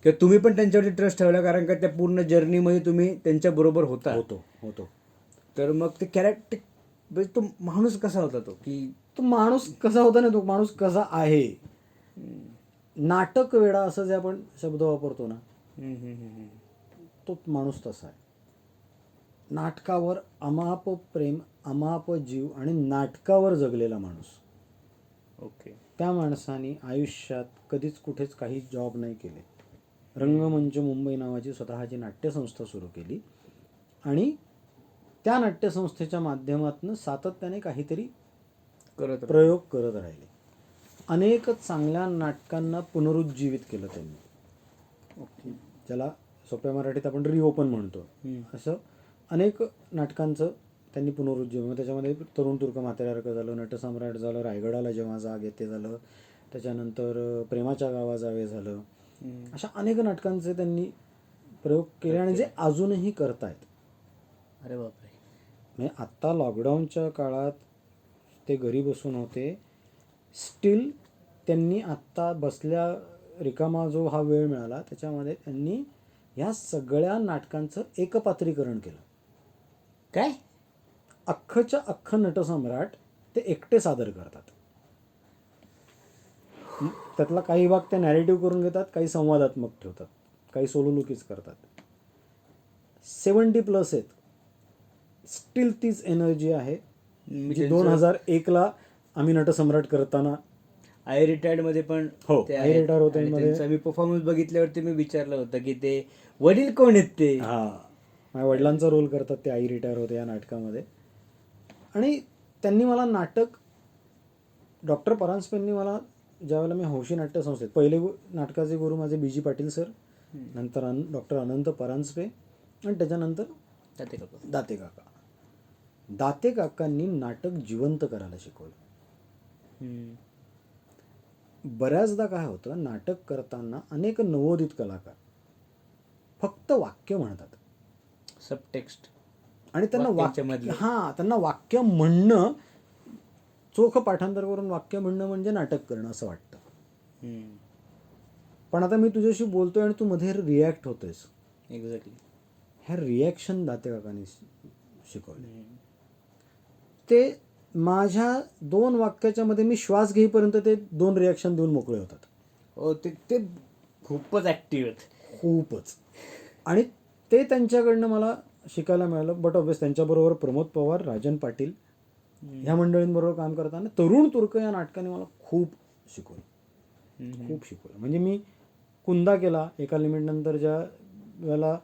किंवा तुम्ही पण त्यांच्यावरती ट्रस्ट ठेवला, कारण का त्या पूर्ण जर्नीमध्ये तुम्ही त्यांच्याबरोबर होतो. तर मग ते कॅरेक्टर, तो माणूस कसा होता तो? की तो माणूस कसा होता ना, तो माणूस कसा आहे, नाटक वेडा असं जे आपण शब्द वापरतो ना, तो माणूस तसा आहे. नाटकावर अमाप प्रेम, अमाप जीव आणि नाटकावर जगलेला माणूस. ओके. त्या माणसाने आयुष्यात कधीच कुठेच काही जॉब नाही केले. रंगमंच मुंबई नावाची स्वतःची नाट्यसंस्था सुरू केली आणि त्या नाट्यसंस्थेच्या माध्यमातून सातत्याने काहीतरी करत प्रयोग करत राहिले. अनेक चांगल्या नाटकांना पुनरुज्जीवित केलं त्यांनी. ओके. ज्याला सोप्या मराठीत आपण रिओपन म्हणतो. असं अनेक नाटकांचं त्यांनी पुनरुज्जीवन, त्याच्यामध्ये तरुण तुर्क म्हाताऱ्यासारखं झालं, नटसम्राट झालं, रायगडाला जेव्हा जाग येते झालं, त्याच्यानंतर प्रेमाच्या गावा जावे झालं. अशा अनेक नाटकांचे त्यांनी प्रयोग केले आणि जे अजूनही करतायत. अरे बापरे. म्हणजे आत्ता लॉकडाऊनच्या काळात ते घरी बसून होते, स्टील त्यांनी आत्ता बसल्या रिकामा जो हा वेळ मिळाला त्याच्यामध्ये त्यांनी ह्या सगळ्या नाटकांचं एकपात्रीकरण केलं. काय? अख्खच्या अख्खं नटसम्राट ते एकटे सादर करतात. त्यातला काही भाग ते नॅरेटिव्ह करून घेतात, काही संवादात्मक ठेवतात, काही सोलोलुकीज करतात. 70+ आहेत. स्टील तीच एनर्जी आहे जी 2001ला आम्ही नटसम्राट करताना. आय रिटायर्ड मध्ये पण हो, ते आय आहेत. रिटायर होते आणि मध्ये. त्यांचा मी परफॉर्मन्स बघितल्यावरती मी विचारलं होतं की ते वडील कोण आहेत ते. हां, माझ्या वडिलांचा रोल करतात ते. आई रिटायर होते या नाटकामध्ये. आणि त्यांनी मला नाटक, डॉक्टर परांजपेंनी मला, ज्यावेळेला मी हौशी नाट्यसंस्थेत पहिले नाटकाचे गुरु माझे बी जी पाटील सर, नंतर डॉक्टर अनंत परांजपे आणि त्याच्यानंतर ताते काका. दाते काका. दाते काकांनी नाटक जिवंत करायला शिकवलं. बऱ्याचदा काय होतं, नाटक करताना अनेक नवोदित कलाकार फक्त वाक्य म्हणतात सबटेक्स्ट आणि त्यांना वाक्यांच्या मधले. त्यांना वाक्य म्हणणं, चोख पाठांतर करून वाक्य म्हणणं म्हणजे नाटक करणं असं वाटतं. पण आता मी तुझ्याशी बोलतोय आणि तू मध्ये रिॲक्ट होतोयस. एक्झॅक्टली. ह्या रिॲक्शन दाते काकांनी शिकवले. ते माझ्या 2 वाक्याच्या मध्ये मी श्वास घेईपर्यंत ते 2 रिॲक्शन देऊन मोकळे होतात. हो, ते खूपच ऍक्टिव्ह आहेत. खूपच. आणि ते त्यांच्याकडनं मला शिकायला मिळालं. बट ऑब्वियस त्यांच्याबरोबर प्रमोद पवार, राजन पाटील ह्या मंडळींबरोबर काम करताना तरुण तुर्क या नाटकाने मला खूप शिकवलं. म्हणजे मी कुंदा केला एका लिमिटनंतर. ज्या वेळेला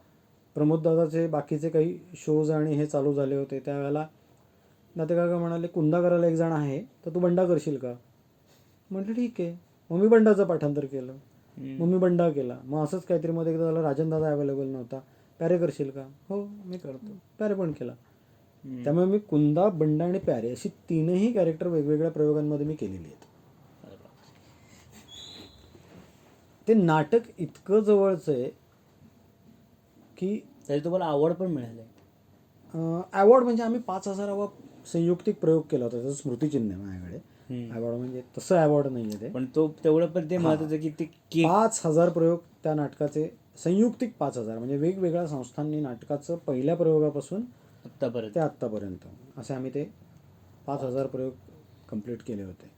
प्रमोद दादाचे बाकीचे काही शोज आणि हे चालू झाले होते त्यावेळेला दाते काका म्हणाले, कुंदा करायला एक जण आहे तर तू बंडा करशील का? म्हटलं ठीक आहे. मग मी बंडाचं पाठांतर केलं. मग मी बंडा केला. मग असंच काहीतरी मध्ये एकदा झालं, राजन दादा अवेलेबल नव्हता, प्यारे करशील का? हो मी करतो. प्यारे पण केला. त्यामुळे मी कुंदा, बंडा आणि प्यारे अशी 3ही कॅरेक्टर वेगवेगळ्या प्रयोगांमध्ये मी केलेली आहेत. ते नाटक इतकं जवळचं आहे की तरी तुम्हाला आवड पण मिळाली. अवॉर्ड म्हणजे आम्ही 5,000वा संयुक्तिक प्रयोग केला होता. त्याचं स्मृतिचिन्ह आहे माझ्याकडे. अवॉर्ड म्हणजे तसं अवॉर्ड नाही आहे ते, पण तो तेवढं पण ते महत्वाचं की ते 5,000 प्रयोग त्या नाटकाचे संयुक्तिक 5,000 म्हणजे वेगवेगळ्या संस्थांनी नाटकाचं पहिल्या प्रयोगापासून आत्तापर्यंत ते आत्तापर्यंत असे आम्ही ते 5,000 प्रयोग कंप्लीट केले होते.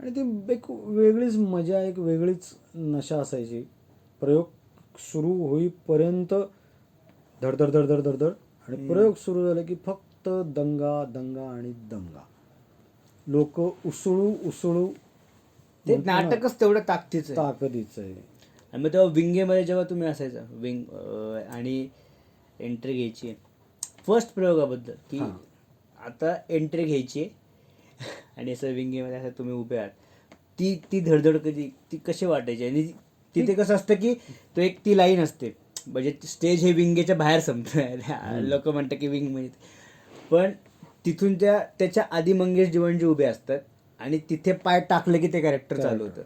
आणि ती एक वेगळीच मजा, एक वेगळीच नशा असायची. प्रयोग सुरू होईपर्यंत धडधड धडधड धडधड आणि प्रयोग सुरू झाले की फक्त दंगा दंगा आणि दंगा. लोक उसळू ते नाटकच तेवढं ताकदीचं आहे. आणि मग तेव्हा विंगेमध्ये जेव्हा तुम्ही असायचा विंग आणि एंट्री घ्यायची फर्स्ट प्रयोगाबद्दल की आता एंट्री घ्यायची आणि असं विंगेमध्ये असं तुम्ही उभे आहात, ती धडधड ती कशी वाटायची? आणि तिथे कसं असतं की तो एक ती लाईन असते म्हणजे स्टेज हे विंगेच्या बाहेर संपतं. लोक म्हणतात की विंग म्हणजे, पण तिथून त्याच्या आधी मंगेश जीवनजी उभे असतात आणि तिथे पाय टाकले की ते कॅरेक्टर चालू होतं.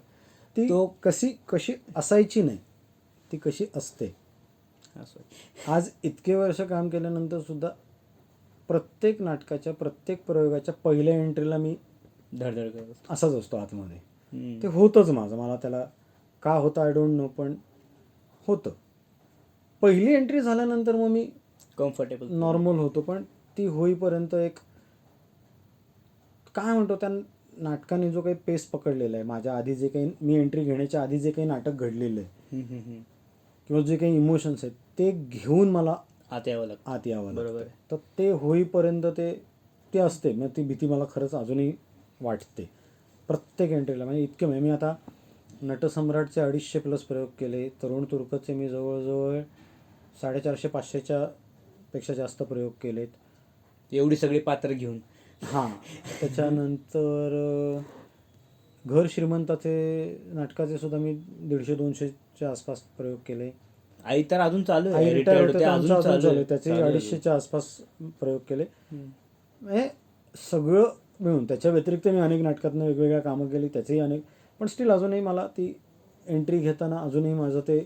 ती तो कशी असायची नाही, ती कशी असते. आज इतके वर्ष काम केल्यानंतर सुद्धा प्रत्येक नाटकाच्या प्रत्येक प्रयोगाच्या पहिल्या एंट्रीला मी धडधड करत असाच असतो आतमध्ये. ते होतंच माझं. मला त्याला का होतं आय डोंट नो, पण होतं. पहिली एंट्री झाल्यानंतर मग मी कम्फर्टेबल नॉर्मल होतो. पण ती होईपर्यंत एक काय म्हणतो, त्या नाटकाने जो काही पेस पकडलेला आहे, माझ्या आधी जे काही मी एंट्री घेण्याच्या आधी जे काही नाटक घडलेलं आहे किंवा जे काही इमोशन्स आहेत ते घेऊन मला आत यावं लागतं. आत यावं लागतं. बरोबर आहे. तर ते होईपर्यंत ते असते. मग ती भीती मला खरंच अजूनही वाटते प्रत्येक एंट्रीला. म्हणजे इतके म्हणजे मी आता नटसम्राटचे 250+ प्रयोग केले. तरुण तुर्कचे मी जवळजवळ 450-500च्या पेक्षा जास्त प्रयोग केलेत. एवढी सगळी पात्र घेऊन. हां. त्याच्यानंतर घर श्रीमंताचे नाटकाचे सुद्धा मी 150-200च्या आसपास प्रयोग केले. आई तर अजून चालू आई आहे, रिटायर्ड retired होते होते, तर आमचं अजून चालू आहे. त्याचे चालू आहे. 250च्या आसपास प्रयोग केले. म्हणजे सगळं मिळून त्याच्या व्यतिरिक्त मी अनेक नाटकातनं वेगवेगळ्या कामं केली, त्याचेही अनेक. पण स्टील अजूनही मला ती एंट्री घेताना अजूनही माझं ते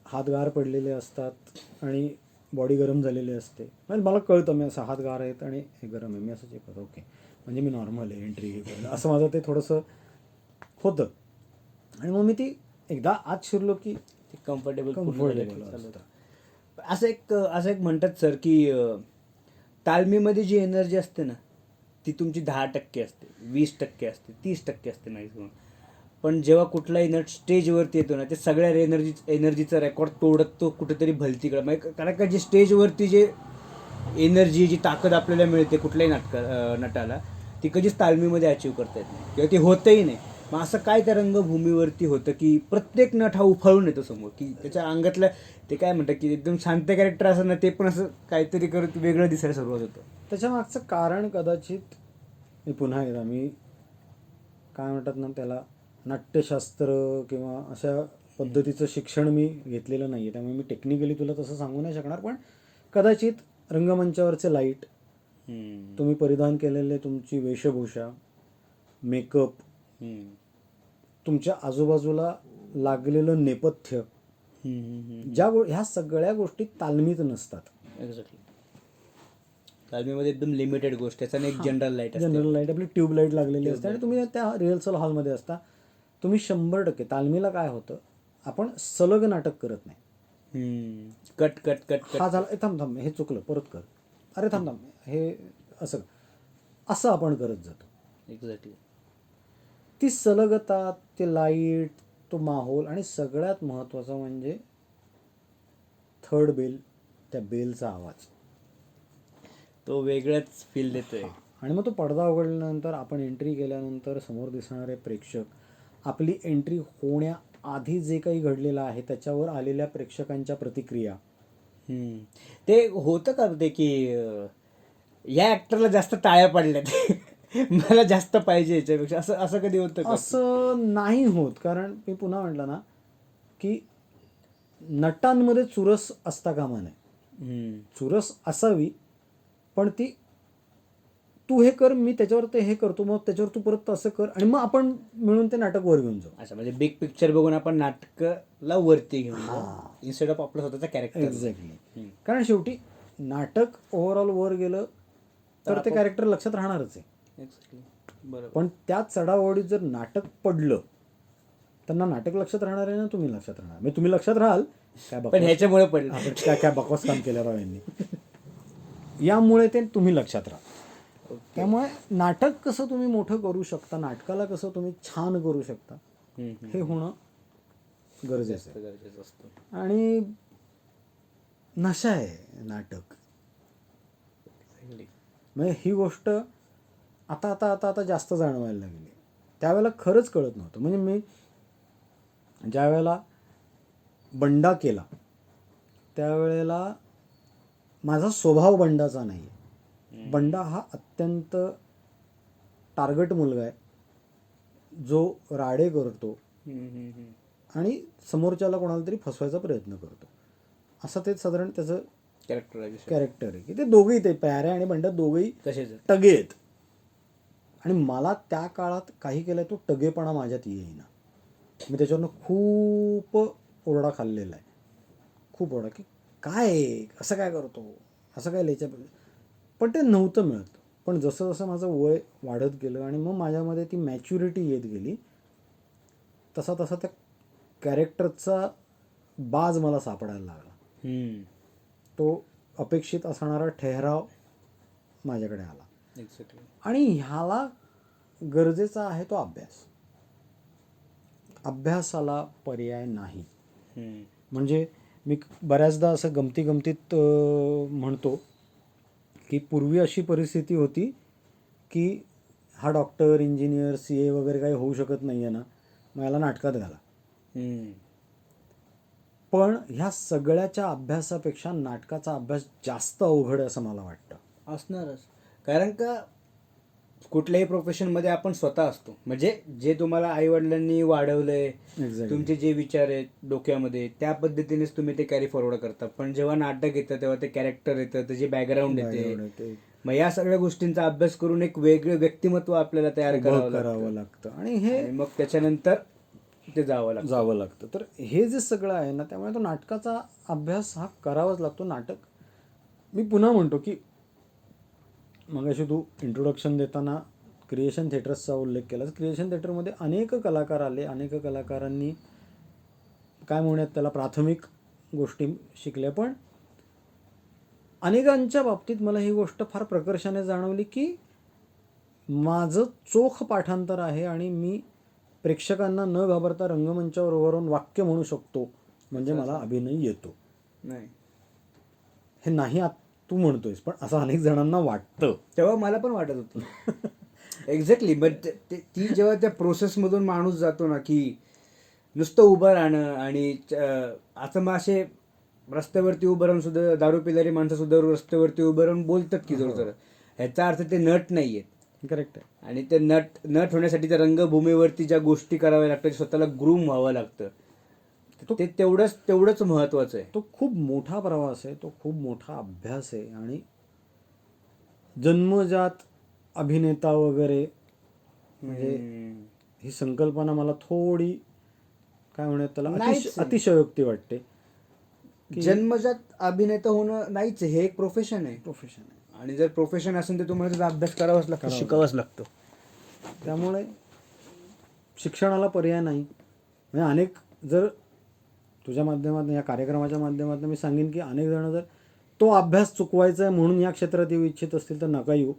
हात गार पडलेले असतात आणि बॉडी गरम झालेली असते. म्हणजे मला कळतं मी असं हात गार आहेत आणि हे गरम आहे, मी असं चेक करतो, ओके म्हणजे मी नॉर्मल आहे, एंट्री हे असं माझं ते थोडंसं होतं. आणि मग मी ती एकदा आत शिरलो की कम्फर्टेबल असतं. असं एक म्हणतात सर की तालमीमध्ये जी एनर्जी असते ना ती तुमची 10% असते, 20% असते, 30% असते मॅक्झिमम. पण जेव्हा कुठलाही नट स्टेजवरती येतो ना ते सगळ्या एनर्जीचा रेकॉर्ड तोडत तो कुठेतरी भलतीकडं. म्हणजे कारण का जे स्टेजवरती जे एनर्जी, जी ताकद आपल्याला मिळते कुठल्याही नटाला, ती कधीच तालमीमध्ये अचीव करता येत नाही किंवा ती होतही नाही. मग असं काय त्या रंगभूमीवरती होतं की प्रत्येक नट हा उफाळून येतो समोर, की त्याच्या अंगातलं ते काय म्हणतात की एकदम शांत कॅरेक्टर असं ना ते पण असं काहीतरी करत वेगळं दिसायला सुरुवात होतं. त्याच्या मागचं कारण कदाचित मी पुन्हा एकदा मी काय म्हणतात ना त्याला नाट्यशास्त्र किंवा अशा पद्धतीचं शिक्षण मी घेतलेलं नाही आहे, त्यामुळे मी टेक्निकली तुला तसं सांगू नाही शकणार. पण कदाचित रंगमंचावरचे लाईट, तुम्ही परिधान केलेले तुमची वेशभूषा, मेकअप, तुमच्या आजूबाजूला लागलेलं नेपथ्य, ह्या सगळ्या गोष्टी तालमीत नसतात. एक्झॅक्टली. तालमीमध्ये एकदम लिमिटेड गोष्ट, त्याचा एक जनरल लाईट असते. जनरल लाईट, आपली ट्यूब लाईट लागलेली असते आणि तुम्ही त्या रिहर्सल हॉलमध्ये असता. तुम्ही 100% तालमीला काय होतं, आपण सलग नाटक करत नाही. कट कट कट हा झाला, थांब हे चुकलं, परत कर, अरे थांब हे असं आपण करत जातो. एक्झॅक्टली. ती सलगता, ते लाईट, तो माहोल आणि सगळ्यात महत्त्वाचं म्हणजे थर्ड बेल, त्या बेलचा आवाज, तो वेगळाच फील देतोय. आणि मग तो पडदा उघडल्यानंतर आपण एंट्री केल्यानंतर समोर दिसणारे प्रेक्षक, आपली एंट्री होण्याआधी जे काही घडलेलं आहे त्याच्यावर आलेल्या प्रेक्षकांच्या प्रतिक्रिया. ते होतं का ते की या ऍक्टरला जास्त टाळ्या पडल्यात मला जास्त पाहिजे याच्यापेक्षा, असं असं कधी होतं का? असं नाही होत, कारण मी पुन्हा म्हटलं ना की नटांमध्ये चुरस असता कामा नये. चुरस असावी, पण ती तू हे कर, मी त्याच्यावर ते हे करतो, मग त्याच्यावर तू परत असं कर, आणि मग आपण मिळून ते नाटक वर घेऊन जाऊ. अच्छा, म्हणजे बिग पिक्चर बघून आपण नाटकाला वरती घेऊन इन्स्टेड ऑफ आपलं स्वतःचा कॅरेक्टर. एक्झॅक्टली. कारण शेवटी नाटक ओव्हरऑल वर गेलं तर ते कॅरेक्टर लक्षात राहणारच आहे. बरोबर. पण त्या चढाओढीत जर नाटक पडलं तर ना नाटक लक्षात राहणार आहे ना तुम्ही लक्षात राहणार. म्हणजे तुम्ही लक्षात राहाल काय पण ह्याच्यामुळे पडलं, आपण काय बकवास काम केलं राव यांनी, यामुळे ते तुम्ही लक्षात राहा. त्यामुळे नाटक कसं तुम्ही मोठं करू शकता, नाटकाला कसं तुम्ही छान करू शकता, हे होणं गरजेचं आहे. आणि नशा आहे नाटक. म्हणजे ही गोष्ट आता आता आता आता जास्त जाणवायला लागली. त्यावेळेला खरंच कळत नव्हतं. म्हणजे मी ज्या वेळेला बंडा केला त्यावेळेला माझा स्वभाव बंडाचा नाही आहे. बंडा हा अत्यंत टार्गट मुलगा आहे, जो राडे करतो आणि समोरच्याला कोणाला तरी फसवायचा प्रयत्न करतो. असं ते साधारण त्याचं कॅरेक्टर आहे की ते दोघेही, ते प्यारे आणि बंडा दोघेही टगे आहेत. आणि मला त्या काळात काही केलंय तो टगेपणा माझ्यात येईना. मी त्याच्यावरनं खूप ओरडा खाल्लेला आहे, खूप ओरडा, की काय असं काय करतो, असं काय लिहायचं. पण ते नव्हतं मिळत. पण जसं जसं माझं वय वाढत गेलं आणि मग माझ्यामध्ये ती मॅच्युरिटी येत गेली, तसा तसा त्या कॅरेक्टरचा बाज मला सापडायला लागला. तो अपेक्षित असणारा ठहराव माझ्याकडे आला. आणि ह्याला गरजेचा आहे तो अभ्यास. अभ्यासाला पर्याय नाही. म्हणजे मी बऱ्याचदा असं गमतीत म्हणतो की पूर्वी अशी परिस्थिती होती की हा डॉक्टर इंजिनियर CA वगैरे काही होऊ शकत नाही आहे ना, मग याला नाटकात घाला. पण ह्या सगळ्याच्या अभ्यासापेक्षा नाटकाचा अभ्यास जास्त अवघड आहे असं मला वाटतं. असणारच. कारण का कुठल्याही प्रोफेशनमध्ये आपण स्वतः असतो. म्हणजे जे तुम्हाला आईवडिलांनी वाढवलंय, Exactly. तुमचे जे विचार आहेत डोक्यामध्ये, त्या पद्धतीनेच तुम्ही ते कॅरी फॉरवर्ड करता. पण जेव्हा नाटक येतं तेव्हा ते कॅरेक्टर येतं, त्याची बॅकग्राऊंड येते. मग या सगळ्या गोष्टींचा अभ्यास करून एक वेगळं व्यक्तिमत्व आपल्याला तयार करावं लागतं आणि हे आणि मग त्याच्यानंतर ते जावं लागतं. तर हे जे सगळं आहे ना, त्यामुळे तो नाटकाचा अभ्यास हा करावाच लागतो. नाटक मी पुन्हा म्हणतो की मगाशी तू इंट्रोडक्शन देताना क्रिएशन थिएटर्सचा उल्लेख केला. क्रिएशन थिएटरमध्ये अनेक कलाकार आले, अनेक कलाकारांनी काय म्हणूयात त्याला प्राथमिक गोष्टी शिकल्या, पण अनेकांच्या बाबतीत मला ही गोष्ट फार प्रकर्षाने जाणवली की माझं चोख पाठांतर आहे आणि मी प्रेक्षकांना न घाबरता रंगमंचावर उभारून वाक्य म्हणू शकतो, म्हणजे मला अभिनय येतो. नाही, हे नाही तू म्हणतोयस, पण असं अनेक जणांना वाटतं. तेव्हा मला पण वाटत होतं. एक्झॅक्टली. बट ती जेव्हा त्या प्रोसेसमधून माणूस जातो ना, की नुसतं उभं राहणं आणि आता मग असे रस्त्यावरती उभं राहून सुद्धा दारू पिणारी माणसं सुद्धा रस्त्यावरती उभं राहून बोलतात की जोर, ह्याचा अर्थ ते नट नाहीयेत. करेक्ट आहे. आणि ते नट होण्यासाठी त्या रंगभूमीवरती ज्या गोष्टी कराव्या लागतात, स्वतःला ग्रूम व्हावं लागतं, ते तेवढंच महत्वाचं आहे. तो खूप मोठा प्रवास आहे, तो खूप मोठा अभ्यास आहे आणि जन्मजात अभिनेता वगैरे म्हणजे ही संकल्पना मला थोडी काय म्हणूयात त्याला नाहीच आहे. अतिशयोक्ती वाटते. जन्मजात अभिनेता होणं नाहीच आहे, हे एक प्रोफेशन आहे. प्रोफेशन आहे आणि जर प्रोफेशन असेल तर तुम्हाला त्याचा अभ्यास करावाच लागतो, शिकावाच लागतो. त्यामुळे शिक्षणाला पर्याय नाही. म्हणजे अनेक जर तुझ्या माध्यमातून या कार्यक्रमाच्या माध्यमातून मी सांगेन की अनेक जण जर तो अभ्यास चुकवायचा आहे म्हणून या क्षेत्रात येऊ इच्छित असतील तर नका येऊ,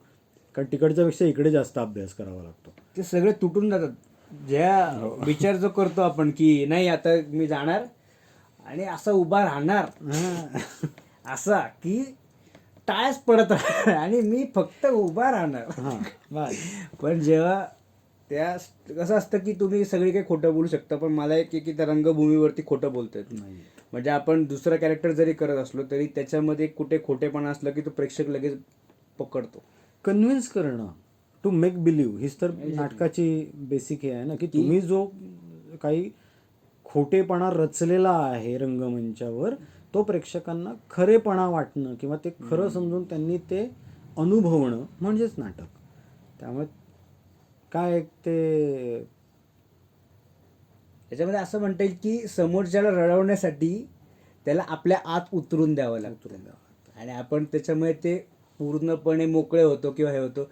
कारण तिकडच्या पेक्षा इकडे जास्त अभ्यास करावा लागतो. ते सगळे तुटून जातात. ज्या विचार जो करतो आपण की नाही आता मी जाणार आणि असा उभा राहणार, असा की टाळ्याच पडत राहणार आणि मी फक्त उभा राहणार. पण जेव्हा त्या कसं असतं की तुम्ही सगळी काही खोटं बोलू शकता, पण मला एक की त्या रंगभूमीवरती खोटं बोलता येत नाही. म्हणजे आपण दुसरा कॅरेक्टर जरी करत असलो तरी त्याच्यामध्ये कुठे खोटेपणा असलं की तो प्रेक्षक लगेच पकडतो. कन्व्हिन्स करणं, टू मेक बिलीव्ह, हीच तर नाटकाची बेसिक हे आहे ना, की तुम्ही जो काही खोटेपणा रचलेला आहे रंगमंचावर तो प्रेक्षकांना खरेपणा वाटणं किंवा ते खरं समजून त्यांनी ते अनुभवणं म्हणजेच नाटक. त्यामुळे काय ते त्याच्यामध्ये असं म्हणता येईल की समोरच्याला रडवण्यासाठी त्याला आपल्या आत उतरून द्यावं लागतं आणि आपण त्याच्यामुळे ते पूर्णपणे मोकळे होतो किंवा हे होतो,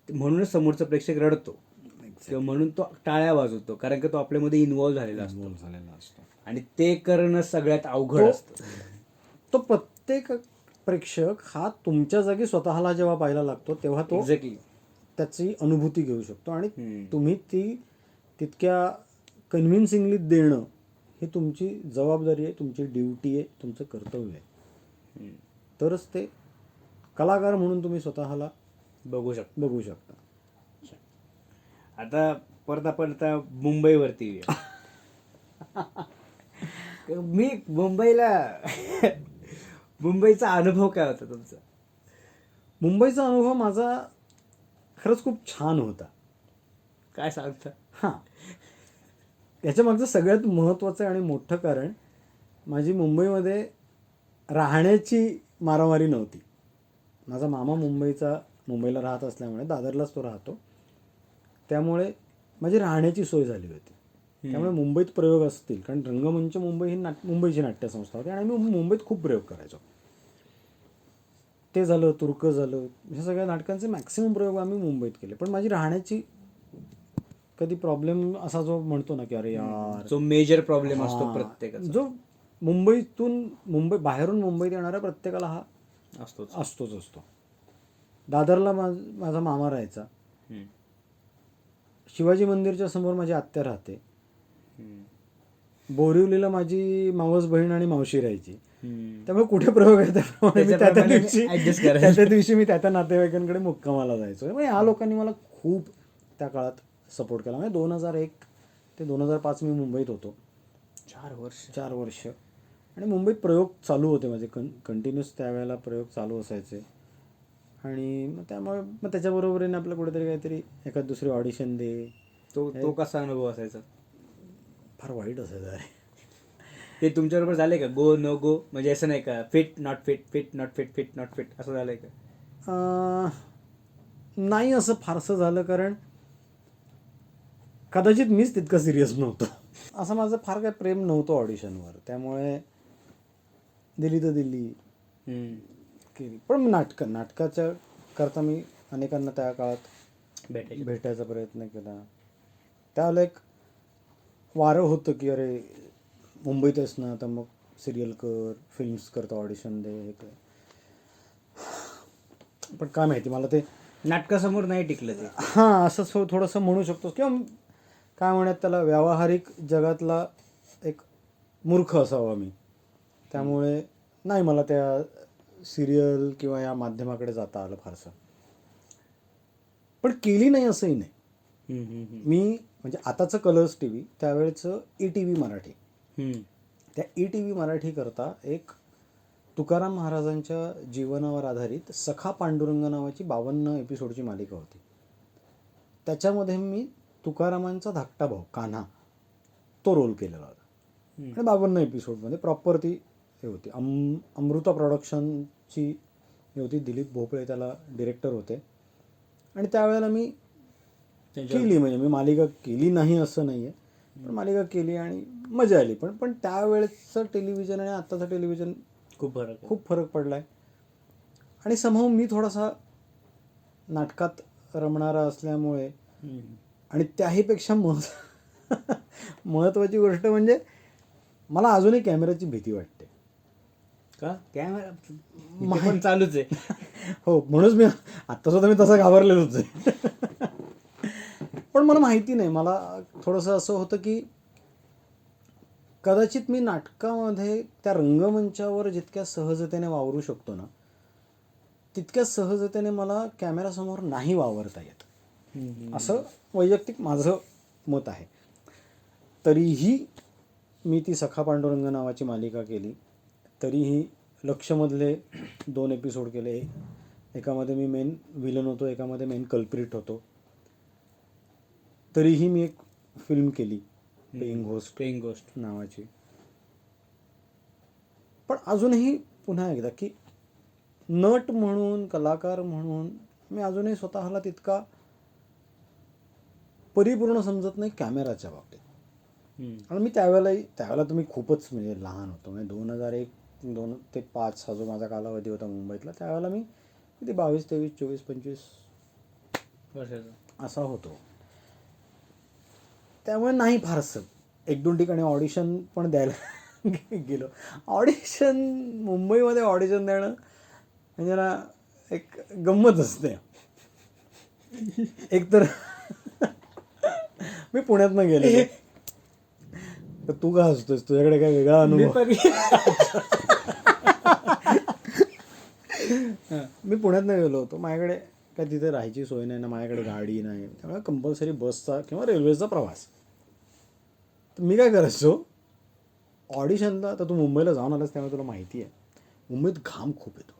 म्हणूनच समोरचा प्रेक्षक रडतो किंवा म्हणून तो टाळ्या वाजवतो, कारण की तो आपल्यामध्ये इन्व्हॉल्व्ह झालेला असतो आणि ते करणं सगळ्यात अवघड असतं. तो प्रत्येक प्रेक्षक हा तुमच्या जागी स्वतःला जेव्हा पाहायला लागतो तेव्हा तो एक्झॅक्टली त्याची अनुभूती घेऊ शकतो आणि तुम्ही ती तितक्या कन्व्हिन्सिंगली देणं ही तुमची जबाबदारी आहे, तुमची ड्युटी आहे, तुमचं कर्तव्य आहे. तरच ते कलाकार म्हणून तुम्ही स्वतःला बघू शकतो. आता परत आपण मुंबईवरती येऊया. मी मुंबईचा अनुभव काय होता तुमचा? मुंबईचा अनुभव माझा खरंच खूप छान होता. काय सांगता? हां, याच्या मागचं सगळ्यात महत्त्वाचं आणि मोठं कारण माझी मुंबईमध्ये राहण्याची मारामारी नव्हती. माझा मामा मुंबईला राहत असल्यामुळे दादरलाच तो राहतो, त्यामुळे माझी राहण्याची सोय झाली होती. त्यामुळे मुंबईत प्रयोग असतील, कारण रंगमंच मुंबई ही मुंबईची नाट्यसंस्था होती आणि आम्ही मुंबईत खूप प्रयोग करायचो. ते झालं, तुर्क झालं, ह्या सगळ्या नाटकांचे मॅक्सिमम प्रयोग आम्ही मुंबईत केले. पण माझी राहण्याची कधी प्रॉब्लेम असा जो म्हणतो ना की अरे यार, जो मेजर प्रॉब्लेम असतो प्रत्येकाचा, जो बाहेरून मुंबईत येणाऱ्या प्रत्येकाला हा असतो. दादरला माझा मामा राहायचा, शिवाजी मंदिरच्या समोर माझी आत्या राहते, बोरिवलीला माझी मावस बहीण आणि मावशी राहायची. हम्म. त्यामुळे कुठे प्रयोग आहे त्याप्रमाणे मी त्या त्याच्याप्रमाणे दिवशी adjust करायचं. त्या दिवशी मी त्या नातेवाईकांकडे मुक्कामाला जायचो. म्हणजे ह्या लोकांनी मला खूप त्या काळात सपोर्ट केला. म्हणजे 2001 ते 2005 मी मुंबईत होतो. 4 वर्ष. आणि मुंबईत प्रयोग चालू होते माझे कंटिन्युअस त्यावेळेला प्रयोग चालू असायचे. आणि मग त्यामुळे मग त्याच्याबरोबरीने आपलं कुठेतरी काहीतरी एखाद दुसरी ऑडिशन दे. तो कसा अनुभव असायचा? फार वाईट असायचं अरे. ते तुमच्याबरोबर झालंय का? गो नो गो म्हणजे असं नाही का? Fit not fit, fit not fit, fit not fit असं झालंय का? नाही असं फारसं झालं, कारण कदाचित मीच तितकं सिरियस नव्हतो. असं माझं फार काही प्रेम नव्हतं ऑडिशनवर. त्यामुळे दिली तर दिली हम्म. केली. पण नाटकाच्या करता मी अनेकांना त्या काळात भेटायचं. भेटायचा प्रयत्न केला. त्यावेळेला एक वारं होतं की अरे मुंबईतच ना, तर मग सिरियल कर, फिल्म्स करतो, ऑडिशन दे, हे कर. पण काय माहिती मला ते नाटकासमोर नाही टिकलं ते. हां असं थोडंसं म्हणू शकतो, किंवा काय म्हणत त्याला, व्यावहारिक जगातला एक मूर्ख असावा मी. त्यामुळे नाही मला त्या सिरियल किंवा या माध्यमाकडे जाता आलं फारसं. पण केली नाही असंही नाही. मी म्हणजे आताचं कलर्स टी व्ही, त्यावेळेचं ETV मराठी, त्या ETV मराठी करता एक तुकाराम महाराजांच्या जीवनावर आधारित सखा पांडुरंग नावाची 52 एपिसोडची मालिका होती. त्याच्यामध्ये मी तुकारामांचा धाकटा भाऊ कान्हा तो रोल केलेला होता. आणि 52 एपिसोडमध्ये प्रॉपर ती हे होती. अमृता प्रोडक्शनची हे होती. दिलीप भोपळे त्याला डिरेक्टर होते. आणि त्यावेळेला मी केली, म्हणजे मी मालिका केली नाही असं नाही आहे, पण मालिका केली आणि मजा आली. पण त्यावेळेचं टेलिव्हिजन आणि आत्ताचं टेलिव्हिजन खूप फरक पडला आहे. आणि समहाऊ मी थोडासा नाटकात रमणारा असल्यामुळे, आणि त्याहीपेक्षा महत्त्वाची गोष्ट म्हणजे मला अजूनही कॅमेऱ्याची भीती वाटते. का? कॅमेरा पण चालूच आहे. हो, म्हणूनच मी आत्तासुद्धा मी तसा घाबरलेलोच आहे. पण मला माहिती नाही, मला थोडंसं असं होतं की कदाचित मी नाटकामध्ये त्या रंगमंचावर जितक्या सहजतेने वावरू शकतो ना, तितक्या सहजतेने मला कॅमेरासमोर नाही वावरता येत, असं वैयक्तिक माझं मत आहे. तरीही मी ती सखा पांडुरंग नावाची मालिका केली. तरीही लक्षमधले 2 एपिसोड केले. एकामध्ये मी मेन विलन होतो, एकामध्ये मेन कल्प्रिट होतो. तरीही मी एक फिल्म केली पेइंग घोस्ट नावाची. पण अजूनही पुन्हा एकदा की नट म्हणून, कलाकार म्हणून मी अजूनही स्वतःला तितका परिपूर्ण समजत नाही कॅमेराच्या बाबतीत. आणि मी त्यावेळेला तर मी खूपच म्हणजे लहान होतो. म्हणजे 2001 ते 2005 हा जो माझा कालावधी होता मुंबईतला, त्यावेळेला मी किती 22, 23, 24, 25 वर्षाचा असा होतो. त्यामुळे नाही फारसं. 1-2 ठिकाणी ऑडिशन पण द्यायला गेलो. ऑडिशन मुंबईमध्ये ऑडिशन देणं म्हणजे ना एक गंमत असते. एकतर मी पुण्यातनं गेलो. तर तू का हसतोस? तुझ्याकडे काय वेगळा अनुभव? मी पुण्यातनं गेलो होतो. माझ्याकडे काय तिथे राहायची सोय नाही ना, माझ्याकडे गाडी नाही. त्यामुळे कंपल्सरी बसचा किंवा रेल्वेचा प्रवास. तर मी काय करायचो ऑडिशनला, तर तू मुंबईला जाऊन आलास त्यामुळे तुला माहिती आहे, मुंबईत घाम खूप येतो,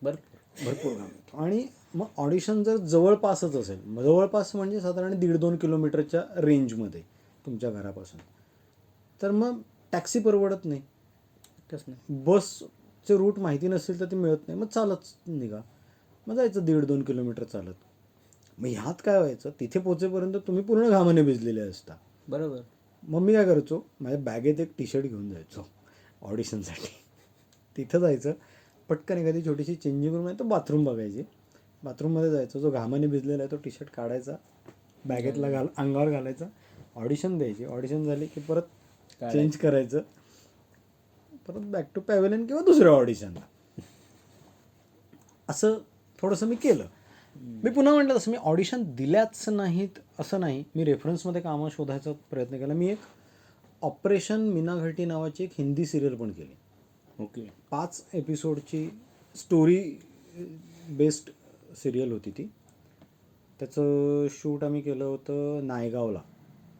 भरपूर घाम येतो. आणि मग ऑडिशन जर जवळपासच असेल, जवळपास म्हणजे साधारण 1.5-2 किलोमीटरच्या रेंजमध्ये तुमच्या घरापासून, तर मग टॅक्सी परवडत नाही. बसचे रूट माहिती नसेल तर ती मिळत नाही. मग चालत निघा, मग जायचं 1.5-2 किलोमीटर चालत. मग ह्यात काय व्हायचं, तिथे पोचेपर्यंत तुम्ही पूर्ण घामाने भिजलेले असता. बरोबर. मग मी काय करायचो, माझ्या बॅगेत एक टी-शर्ट घेऊन जायचो ऑडिशनसाठी. तिथं जायचं, पटकन एखादी छोटीशी चेंजिंग रूम आहे तर बाथरूम बघायची, बाथरूममध्ये जायचं, जो घामाने भिजलेला आहे तो टी-शर्ट काढायचा, बॅगेतला अंगावर घालायचा, ऑडिशन द्यायची. ऑडिशन झाली की परत चेंज करायचं, परत बॅक टू पॅव्हेलियन किंवा दुसऱ्या ऑडिशनला. असं थोडंसं मी केलं. मी पुन्हा म्हटलं तसं मी ऑडिशन दिल्याच नाहीत असं नाही. मी रेफरन्समध्ये कामं शोधायचा प्रयत्न केला. मी एक ऑपरेशन मीनाघटी नावाची एक हिंदी सिरियल पण केली. ओके. 5 एपिसोडची स्टोरी बेस्ड सिरियल होती ती. त्याचं शूट आम्ही केलं होतं नायगावला.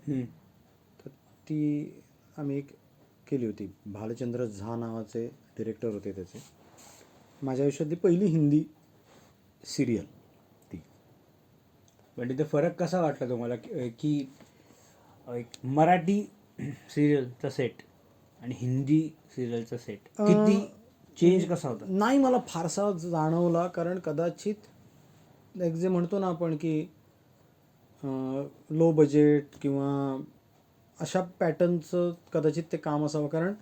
तर ती आम्ही केली होती. भालचंद्र झा नावाचे डिरेक्टर होते त्याचे. माझ्या आयुष्यातली पहिली हिंदी सिरियल ती. पण तिथे फरक कसा वाटला तुम्हाला की एक मराठी सिरियलचा सेट आणि हिंदी सिरियलचा सेट किती चेंज कसा होता? नाही मला फारसा जाणवला, कारण कदाचित एक जे म्हणतो ना आपण की लो बजेट किंवा अशा पॅटर्नचं कदाचित ते काम असावं, कारण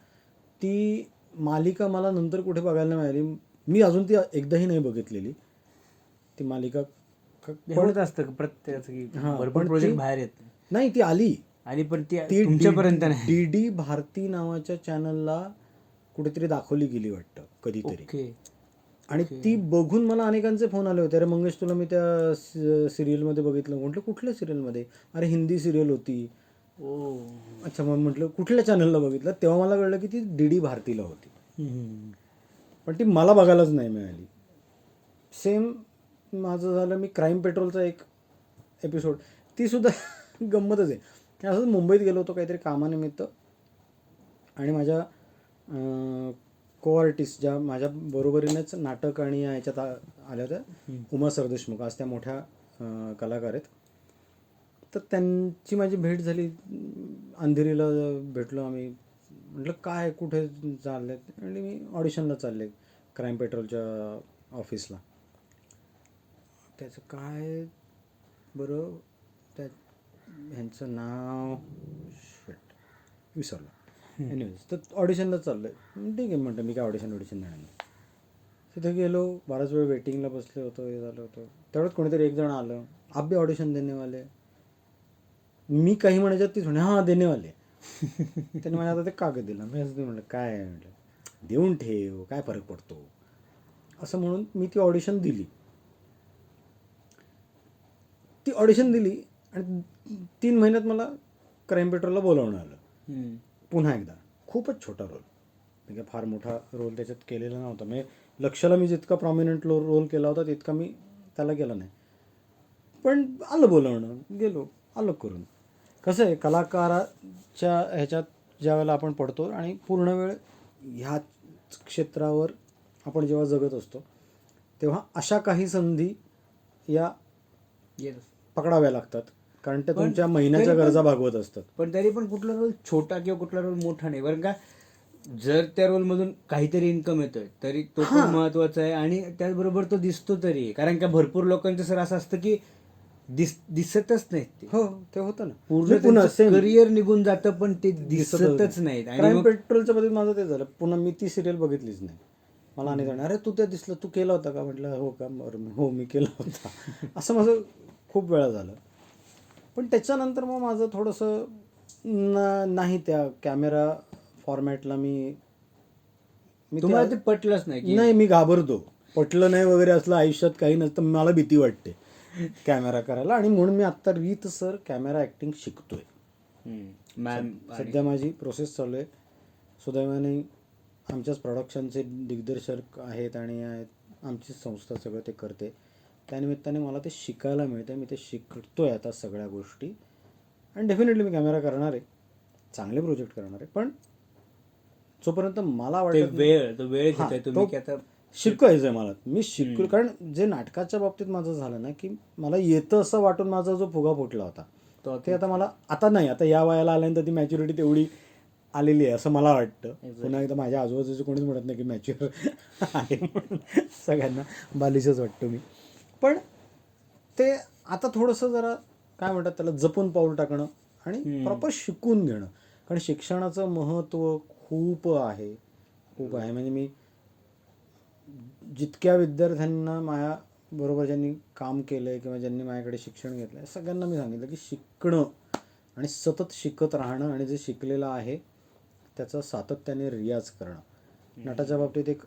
ती मालिका मला नंतर कुठे बघायला मिळाली. मी अजून ती एकदाही नाही बघितलेली ती मालिका. एवढंच असतं का प्रत्येकाचं की हां, भरपूर पण प्रोजेक्ट ती- बाहेर येत नाही ती आली. आणि पण ती ती तुमच्यापर्यंत नाही. डी भारती नावाच्या चॅनलला कुठेतरी दाखवली गेली वाटतं कधीतरी. ओके. आणि ती बघून मला अनेकांचे फोन आले होते, अरे मंगेश तुला मी त्या सिरियलमध्ये बघितलं. म्हटलं कुठल्या सिरियलमध्ये? अरे हिंदी सिरियल होती. ओ. अच्छा, मग म्हटलं कुठल्या चॅनलला बघितलं? तेव्हा मला कळलं की ती डी भारतीला होती. पण ती मला बघायलाच नाही मिळाली. सेम माझं झालं, मी क्राईम पेट्रोलचा एक एपिसोड, ती सुद्धा गंमतच आहे. असंच मुंबईत गेलो होतो काहीतरी कामानिमित्त, आणि माझ्या को आर्टिस्ट ज्या माझ्या बरोबरीनेच नाटक आणि ह्याच्यात आल्या होत्या, उमा सरदेशमुख, आज त्या मोठ्या कलाकार आहेत. तर त्यांची माझी भेट झाली. अंधेरीला भेटलो आम्ही. म्हटलं काय कुठे चालले? आणि मी ऑडिशनला चालले क्राईम पेट्रोलच्या ऑफिसला. त्याचं काय बरं त्या ह्यांचं नाव विसरलं. एनिवेज, तर ऑडिशनला चाललं आहे. ठीक आहे म्हटलं, मी काय ऑडिशन देणार नाही. तिथे गेलो, बराच वेळ वेटिंगला बसले होतो, हे झालं होतं. तेवढ्यात कोणीतरी एक जण आलं, आप भी ऑडिशन देने वाले? मी काही म्हणायच्यात तीच म्हणे हां देने वाले. त्याने माझ्या आता ते कागद दिला. मी असं म्हटलं काय आहे, म्हटलं देऊन ठेव, काय फरक पडतो, असं म्हणून मी ती ऑडिशन दिली. ती ऑडिशन दिली आणि 3 महिन्यात मला क्राईम पेट्रोलला बोलावणं आलं पुन्हा एकदा. खूपच छोटा रोल, म्हणजे फार मोठा रोल त्याच्यात केलेला नव्हता. म्हणजे लक्षला मी जितका प्रॉमिनंट रोल केला होता तितका मी त्याला केला नाही. पण आलं बोलावणं, गेलो, आलं करून. कसं आहे, कलाकाराच्या ह्याच्यात ज्या वेळेला आपण पडतो आणि पूर्ण वेळ ह्या क्षेत्रावर आपण जेव्हा जगत असतो, तेव्हा अशा काही संधी या पकडाव्या लागतात, कारण त्या पण तुमच्या महिन्याच्या तरी पण- गरजा भागवत असतात. पण तरी पण कुठला रोल छोटा किंवा कुठला रोल मोठा नाही, बरं का. जर त्या रोलमधून काहीतरी इन्कम येतोय तरी तो पण महत्वाचा आहे, आणि त्याचबरोबर तो दिसतो तरी. कारण का भरपूर लोकांचं सर असं असतं की दिसतच नाहीत ते. हो, ते होतं ना. पूर्ण पुन्हा same. करिअर निघून जातं पण ते दिसतच नाहीत. आणि क्राईम मग पेट्रोलच्या बाबतीत माझं ते झालं. पुन्हा मी ती सिरियल बघितलीच नाही. मला आणि जाणार, अरे तू ते दिसलं, तू केला होता का? म्हटलं हो का, बरं हो मी केला होता. असं माझं खूप वेळा झालं. पण त्याच्यानंतर मग माझं थोडंसं नाही त्या कॅमेरा फॉर्मॅटला मी तुम्हाला ते पटलंच नाही की नाही, मी घाबरतो. पटलं नाही वगैरे असलं आयुष्यात काही नसतं, मला भीती वाटते कॅमेरा करायला. आणि म्हणून मी आत्ता रीतसर कॅमेरा ॲक्टिंग शिकतोय. मॅम. सध्या माझी प्रोसेस चालू आहे. सुदैवाने आमच्याच प्रोडक्शनचे दिग्दर्शक आहेत आणि आमचीच संस्था सगळं ते करते. त्यानिमित्ताने मला ते शिकायला मिळतं. मी ते शिकतोय आता सगळ्या गोष्टी. आणि डेफिनेटली मी कॅमेरा करणार आहे, चांगले प्रोजेक्ट करणार आहे. पण जोपर्यंत मला ते वाटत वेळ घेताय तुम्ही की आता शिकायचं आहे मला, मी शिकलो. कारण जे नाटकाच्या बाबतीत माझं झालं ना, की मला येतं असं वाटून माझा जो फुगा फुटला होता ते आता मला आता नाही, आता या वयाला आल्यानंतर ती मॅच्युरिटी तेवढी आलेली आहे असं मला वाटतं. पुन्हा एकदा माझ्या आजूबाजूचे कोणीच म्हणत नाही की मॅच्युअर आहे म्हणून, सगळ्यांना बालिशच वाटतो मी. पण ते आता थोडंसं जरा काय म्हणतात त्याला, जपून पाऊल टाकणं आणि प्रॉपर शिकून घेणं. कारण शिक्षणाचं महत्त्व खूप आहे, खूप आहे. म्हणजे मी जितक्या विद्यार्थ्यांना माझ्याबरोबर ज्यांनी काम केलं आहे किंवा ज्यांनी माझ्याकडे शिक्षण घेतलं आहे, सगळ्यांना मी सांगितलं की शिकणं आणि सतत शिकत राहणं आणि जे शिकलेलं आहे त्याचा सातत्याने रियाज करणं. नटाच्या बाबतीत एक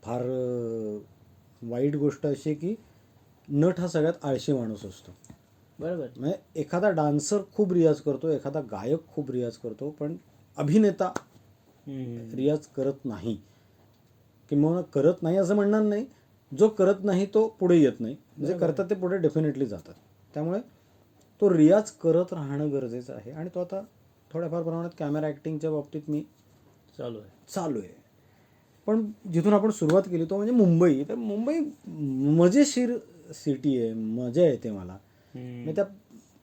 फार वाईट गोष्ट अशी की नट हा सगळ्यात आळशी माणूस असतो. बरोबर. म्हणजे एखादा डान्सर खूप रियाज करतो, एखादा गायक खूप रियाज करतो, पण अभिनेता रियाज करत नाही. किंवा करत नाही असं म्हणणार नाही, जो करत नाही तो पुढे येत नाही, जे करतात ते पुढे डेफिनेटली जातात. त्यामुळे तो रियाज करत राहणं गरजेचं आहे. आणि तो आता थोड्याफार प्रमाणात कॅमेरा ॲक्टिंगच्या बाबतीत मी चालू आहे. पण जिथून आपण सुरुवात केली तो म्हणजे मुंबई. तर मुंबई मजेशीर सिटी आहे, मजा येते मला. मी त्या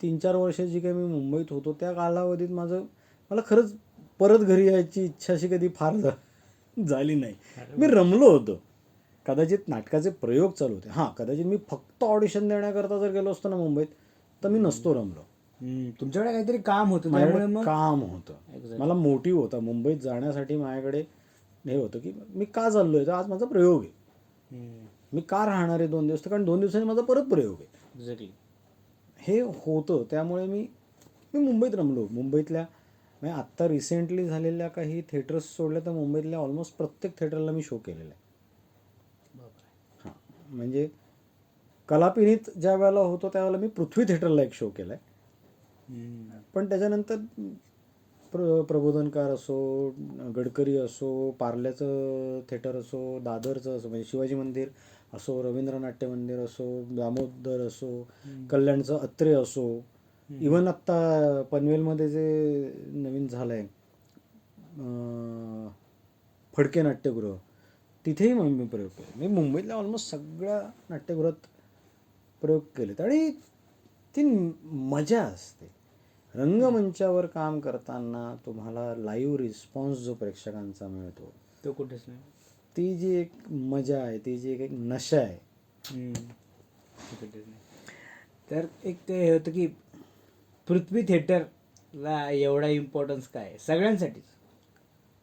3-4 वर्ष जी काही मी मुंबईत होतो त्या कालावधीत मला खरंच परत घरी यायची इच्छा अशी कधी फार झाली नाही. मी रमलो होतो. कदाचित नाटकाचे प्रयोग चालू होते. हां, कदाचित मी फक्त ऑडिशन देण्याकरता जर गेलो असतो ना मुंबईत तर मी नसतो रमलो. तुमच्याकडे काहीतरी काम होतं त्यामुळे माझ्याकडे मग काम होतं, मला मोटिव्ह होता मुंबईत जाण्यासाठी. माझ्याकडे हे होतं की मी का चाललोय, तर आज माझा प्रयोग आहे. मी का राहणार आहे 2 दिवस, तर कारण 2 दिवसांनी माझा परत प्रयोग आहे. एक्झॅक्टली. हे होतं. त्यामुळे मी मुंबईत रमलो. मुंबईतल्या म्हणजे आत्ता रिसेंटली झालेल्या काही थिएटर्स सोडल्या तर मुंबईतल्या ऑलमोस्ट प्रत्येक थिएटरला मी शो केलेला आहे. हां, म्हणजे कलापिनीत ज्या वेळेला होतो त्यावेळेला मी पृथ्वी थिएटरला एक शो केला आहे. पण त्याच्यानंतर प्रबोधनकार असो, गडकरी असो, पार्ल्याचं थिएटर असो, दादरचं असो म्हणजे शिवाजी मंदिर असो, रवींद्र नाट्य मंदिर असो, दामोदर असो, कल्याणचं अत्रे असो, इवन आत्ता पनवेलमध्ये जे नवीन झालं आहे फडके नाट्यगृह, तिथेही मग मी प्रयोग केले. मी मुंबईतल्या ऑलमोस्ट सगळ्या नाट्यगृहात प्रयोग केलेत. आणि ती मजा असते रंगमंचावर काम करताना. तुम्हाला लाईव्ह रिस्पॉन्स जो प्रेक्षकांचा मिळतो तो कुठेच नाही. ती जी एक मजा आहे, ती जी एक नशा आहे. कुठेच नाही. तर एक ते हे होतं की पृथ्वी थिएटरला एवढा इम्पॉर्टन्स काय आहे सगळ्यांसाठीच.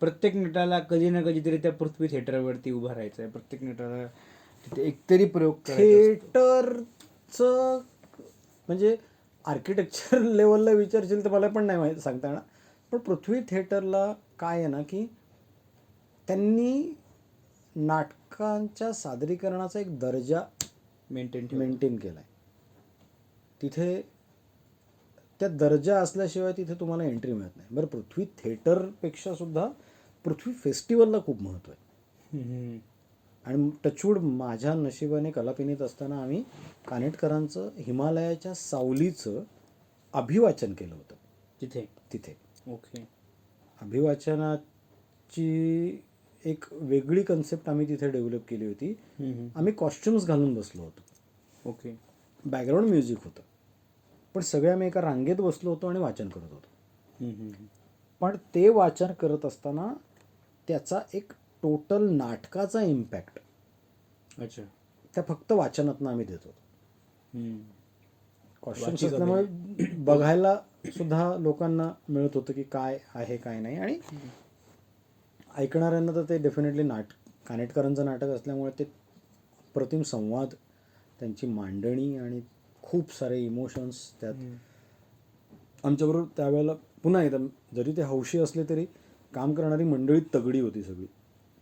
प्रत्येक नटाला कधी ना कधीतरी त्या पृथ्वी थिएटरवरती उभं राहायचं आहे. प्रत्येक नटाला तिथे एकतरी प्रयोग थिएटरचं म्हणजे आर्किटेक्चर लेवलला विचारशील तर मला पण नाही माहीत सांगता येणार. पण पृथ्वी थिएटरला काय आहे ना की त्यांनी नाटकांच्या सादरीकरणाचा एक दर्जा मेंटेन केला आहे. तिथे त्या दर्जा असल्याशिवाय तिथे तुम्हाला एंट्री मिळत नाही. बरं, पृथ्वी थिएटरपेक्षा सुद्धा पृथ्वी फेस्टिवलला खूप महत्त्व आहे. आणि टचवूड माझ्या नशिबाने कलापिनीत असताना आम्ही कानेटकरांचं हिमालयाच्या सावलीचं अभिवाचन केलं होतं तिथे. ओके. अभिवाचनाची एक वेगळी कन्सेप्ट आम्ही तिथे डेव्हलप केली होती. आम्ही कॉस्ट्युम्स घालून बसलो होतो. ओके. बॅकग्राऊंड म्युझिक होतं, पण सगळे आम्ही एका रांगेत बसलो होतो आणि वाचन करत होतो. पण ते वाचन करत असताना त्याचा एक टोटल नाटकाचा इम्पॅक्ट त्या फक्त वाचनातनं आम्ही देत होतो. कॉस्ट्युम्स असल्यामुळे बघायला सुद्धा लोकांना मिळत होतं की काय आहे काय नाही. आणि ऐकणाऱ्यांना तर ते डेफिनेटली कानेटकरांचं नाटक असल्यामुळे ते प्रतिम संवाद, त्यांची मांडणी आणि खूप सारे इमोशन्स त्यात. आमच्याबरोबर त्यावेळेला पुन्हा एकदा जरी ते हौशी असले तरी काम करणारी मंडळी तगडी होती सगळी.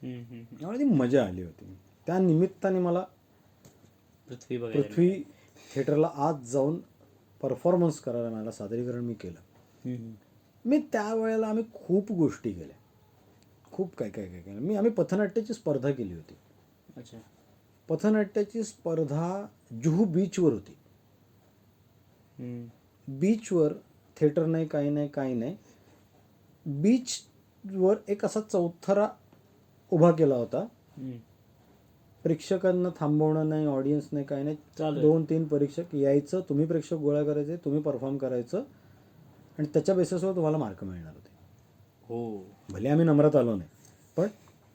त्यामुळे ती मजा आली होती. त्या निमित्ताने मला पृथ्वी थिएटरला आज जाऊन परफॉर्मन्स करायला मिळाला, सादरीकरण मी केलं. मी त्यावेळेला आम्ही खूप गोष्टी केल्या, खूप काय काय काय केलं. आम्ही पथनाट्याची स्पर्धा केली होती. पथनाट्याची स्पर्धा जुहू बीचवर होती. बीचवर थिएटर नाही, काही नाही, काही नाही. बीचवर एक असा चौथरा उभा केला होता. प्रेक्षकांना थांबवणं नाही, ऑडियन्स नाही, काही नाही. 2-3 परीक्षक यायचं, तुम्ही प्रेक्षक गोळा करायचे, तुम्ही परफॉर्म करायचं आणि त्याच्या बेसिसवर तुम्हाला मार्क मिळणार होते. भले आम्ही नम्रात आलो नाही, पण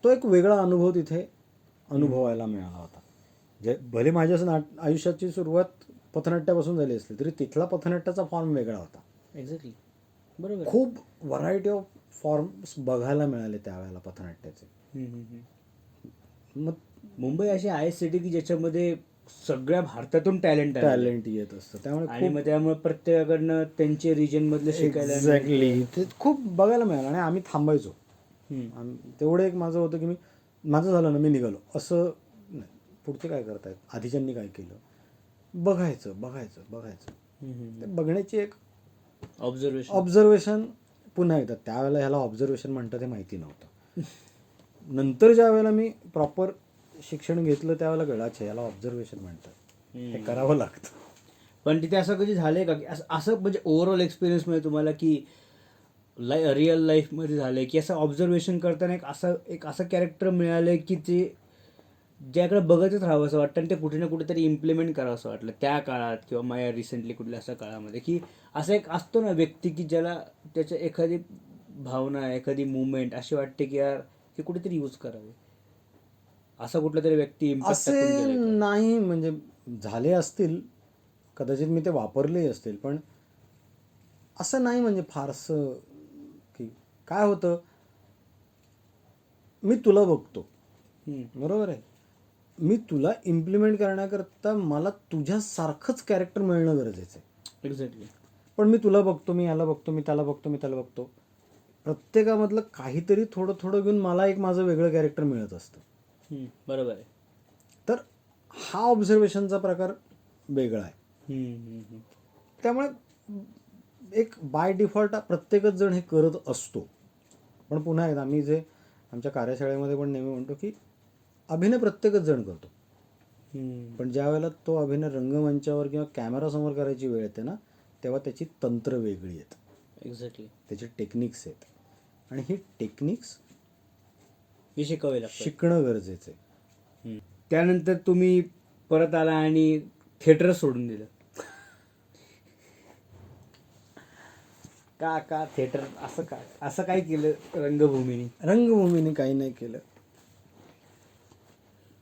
तो एक वेगळा अनुभव तिथे अनुभवायला मिळाला होता. भले माझ्या आयुष्याची सुरुवात पथनाट्यापासून झाली असली तरी तिथला पथनाट्याचा फॉर्म वेगळा होता. एक्झॅक्टली. बरोबर. खूप व्हरायटी ऑफ फॉर्म्स बघायला मिळाले त्यावेळेला पथनाट्याचे. मग मुंबई अशी आहे सिटी की ज्याच्यामध्ये सगळ्या भारतातून टॅलेंट येत असतं. त्यामुळे प्रत्येकाकडनं त्यांचे रिजन मधलं शिकायला एक्झॅक्टली ते खूप बघायला मिळालं. आणि आम्ही थांबायचो. तेवढं एक माझं होतं की माझं झालं ना मी निघालो असं नाही, पुढचे काय करतायत, आधीच्यांनी काय केलं, बघायचं. ते बघण्याची एक ऑब्झर्वेशन. ऑब्झर्वेशन. पुन्हा एकदा त्यावेळेला ह्याला ऑब्झर्वेशन म्हणतात हे माहिती नव्हतं. नंतर ज्या वेळेला मी प्रॉपर शिक्षण घेतलं त्यावेळेला कळलं, अच्छा याला ऑब्झर्वेशन म्हणतात, हे करावं लागतं. पण तिथे असं कधी झालंय का की असं म्हणजे ओव्हरऑल एक्सपिरियन्स मिळेल तुम्हाला की रिअल लाईफमध्ये झालंय की असं ऑब्झर्वेशन करताना एक असं कॅरेक्टर मिळालंय की ते ज्याकडे बघतच राहावं असं वाटतं आणि ते कुठे ना कुठेतरी इम्प्लिमेंट करावं असं वाटलं त्या काळात किंवा माझ्या रिसेंटली कुठल्या अशा काळामध्ये, की असं एक असतो ना व्यक्ती की ज्याला त्याच्या एखादी भावना एखादी मुवमेंट अशी वाटते की यार हे कुठेतरी यूज करावे, असा कुठला तरी व्यक्ती इम्पॅक्ट टाकून असे गेलाय का? नाही, म्हणजे झाले असतील कदाचित, मी ते वापरलेही असतील, पण असं नाही म्हणजे फारसं. की काय होतं, मी तुला बघतो, बरोबर आहे, मी तुला इम्प्लिमेंट करण्याकरता मला तुझ्यासारखंच कॅरेक्टर मिळणं गरजेचं आहे. एक्झॅक्टली. पण मी तुला बघतो, मी याला बघतो, मी त्याला बघतो, मी त्याला बघतो, प्रत्येकामधलं काहीतरी थोडं थोडं घेऊन मला एक माझं वेगळं कॅरेक्टर मिळत असतं. बरोबर आहे. तर हा ऑब्झर्वेशनचा प्रकार वेगळा आहे. त्यामुळे एक बाय डिफॉल्ट प्रत्येकच जण हे करत असतो. पण पुन्हा एकदा मी जे आमच्या कार्यशाळेमध्ये पण नेहमी म्हणतो की अभिनय प्रत्येकच जण करतो, पण ज्या वेळेला तो अभिनय रंगमंचावर किंवा कॅमेरासमोर करायची वेळ येते ना, तेव्हा त्याची तंत्र वेगळी आहेत. एक्झॅक्टली. त्याचे टेक्निक्स आहेत, आणि ही टेक्निक्स हे शिकावे लागतं. शिकणं गरजेचं आहे. त्यानंतर तुम्ही परत आला आणि थिएटर सोडून दिलं का थिएटर असं काय केलं रंगभूमीने? रंगभूमीने काही नाही केलं,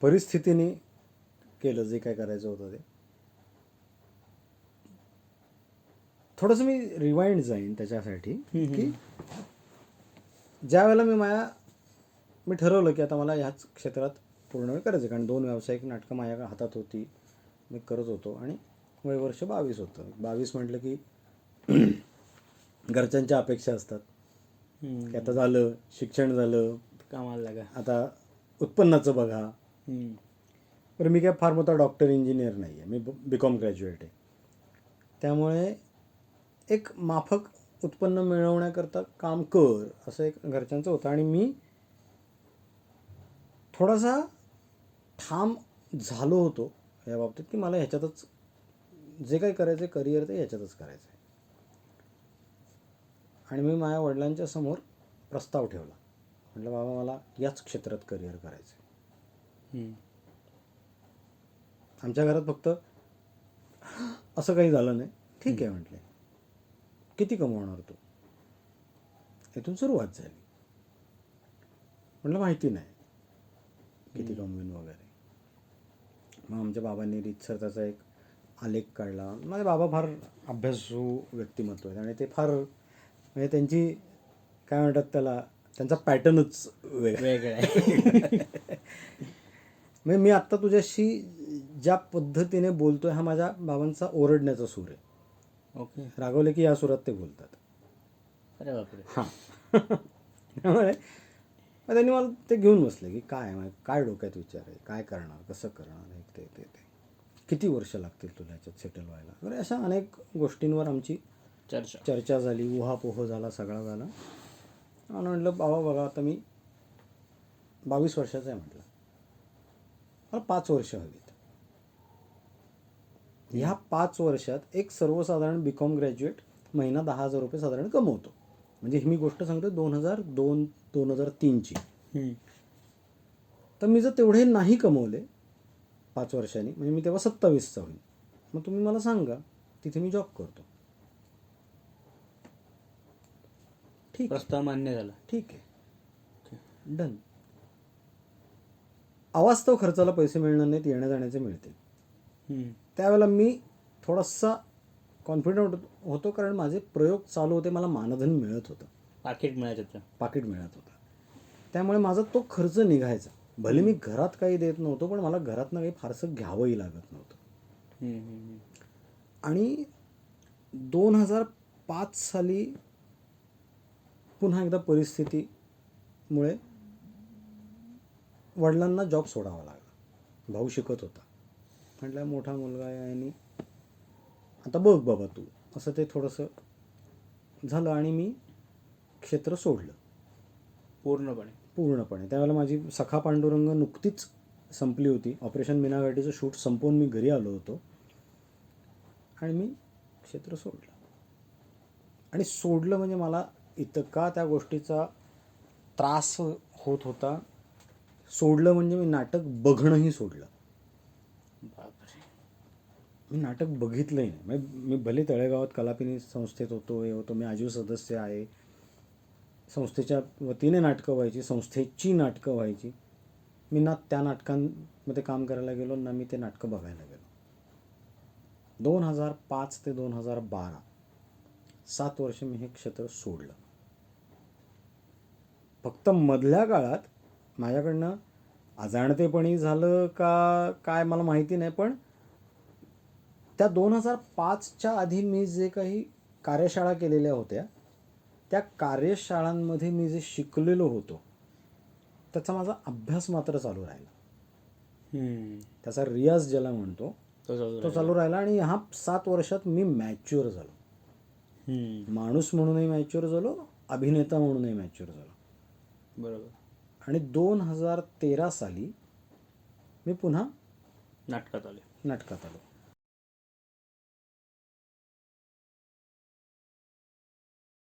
परिस्थितीने केलं जे काय करायचं होतं ते. थोडंसं मी रिवाइंड जाईन त्याच्यासाठी की ज्या वेळेला मी ठरवलं की आता मला ह्याच क्षेत्रात पूर्ण वेळ करायचं, कारण 2 व्यावसायिक नाटकं माझ्या हातात होती, मी करत होतो, आणि वय वर्ष 22 होतं. 22 म्हटलं की घरच्यांच्या अपेक्षा असतात की आता झालं शिक्षण, झालं कामाला लागा, आता उत्पन्नाचं बघा. बरं, मी काय फार मोठा डॉक्टर इंजिनियर नाही आहे, मी BCom ग्रॅज्युएट आहे. त्यामुळे एक माफक उत्पन्न मिळवण्याकरता काम कर, असं एक घरच्यांचं होतं. आणि मी थोडासा ठाम झालो होतो या बाबतीत की मला ह्याच्यातच जे काही करायचं आहे, करिअर ते ह्याच्यातच करायचं आहे. आणि मी माझ्या वडिलांच्या समोर प्रस्ताव ठेवला, म्हटलं बाबा मला याच क्षेत्रात करिअर करायचं आहे. आमच्या घरात फक्त असं काही झालं नाही, ठीक आहे म्हटले, किती कमवणार तू, इथून सुरुवात झाली. म्हटलं माहिती नाही किती कमवीन वगैरे. मग आमच्या बाबांनी रीतसर त्याचा एक आलेख काढला. माझे बाबा फार अभ्यासू व्यक्तिमत्व आहेत, आणि ते फार म्हणजे त्यांची काय म्हणतात त्याला, त्यांचा पॅटर्नच वेगळं आहे. म्हणजे मी आत्ता तुझ्याशी ज्या पद्धतीने बोलतोय हा माझ्या बाबांचा ओरडण्याचा सूर आहे. ओके. रागवले की या सुरात ते बोलतात. अरे बापरे. हां. त्यामुळे मग त्यांनी मला ते घेऊन बसले की काय डोक्यात विचार आहे, काय करणार, कसं करणार, हे ते किती वर्ष लागतील तुला ह्याच्यात सेटल व्हायला वगैरे, अशा अनेक गोष्टींवर आमची चर्चा झाली, उहापोह झाला, सगळा झाला. आणि म्हटलं बाबा बघा, आता मी 22 वर्षाचा आहे, म्हटलं मला 5 वर्ष हवीत. ह्या 5 वर्षात एक सर्वसाधारण BCom ग्रॅज्युएट महिना 10,000 रुपये साधारण कमवतो. म्हणजे ही मी गोष्ट सांगतो 2002-2003ची. तर मी जर तेवढे नाही कमवले 5 वर्षांनी, म्हणजे मी तेव्हा 27चा होईल, मग तुम्ही मला सांगा, तिथे मी जॉब करतो. ठीक, प्रस्ताव मान्य झाला. ठीक आहे, डन. अवास्तव खर्चाला पैसे मिळणार नाहीत, येण्या जाण्याचे मिळतील. त्यावेळेला मी थोडासा कॉन्फिडंट होतो, कारण माझे प्रयोग चालू होते, मला मानधन मिळत होतं, पाकिट मिळायचं. पाकिट मिळत होतं. त्यामुळे माझा तो खर्च निघायचा. भले मी घरात काही देत नव्हतो, पण मला घरातनं काही फारसं घ्यावंही लागत नव्हतं. आणि 2005 साली पुन्हा एकदा परिस्थितीमुळे वडिलांना जॉब सोडावा लागला. भाऊ शिकत होता. म्हटलं मोठा मुलगा आहे आणि आता बघ बाबा तू, असं ते थोडंसं झालं आणि मी क्षेत्र सोडलं पूर्णपणे. त्यावेळेला माझी सखा पांडुरंग नुकतीच संपली होती. ऑपरेशन मीनागाठीचं शूट संपवून मी घरी आलो होतो आणि मी क्षेत्र सोडलं. आणि सोडलं म्हणजे मला इतका त्या गोष्टीचा त्रास होत होता. सोडलं म्हणजे मी नाटक बघणंही सोडलं. मी नाटक बघितलंही नाही. म्हणजे मी भले तळेगावात कलापिनी संस्थेत होतो, हे होतो, मी आजीव सदस्य आहे, संस्थेच्या वतीने नाटकं व्हायची, संस्थेची नाटकं व्हायची. मी ना त्या नाटकांमध्ये काम करायला गेलो ना मी ते नाटकं बघायला गेलो. 2005 ते 2012 7 वर्ष मी हे क्षेत्र सोडलं. फक्त मधल्या काळात माझ्याकडनं अजाणतेपणी झालं का काय मला माहिती नाही, पण त्या 2005च्या आधी मी जे काही कार्यशाळा केलेल्या होत्या त्या कार्यशाळांमध्ये मी जे शिकलेलो होतो त्याचा माझा अभ्यास मात्र चालू राहिला. त्याचा रियाज ज्याला म्हणतो तो चालू राहिला. आणि ह्या 7 वर्षात मी मॅच्युअर झालो. माणूस म्हणूनही मॅच्युअर झालो, अभिनेता म्हणूनही मॅच्युअर झालो. बरोबर. आणि 2013 साली मी पुन्हा नाटकात आले. नाटकात आलो.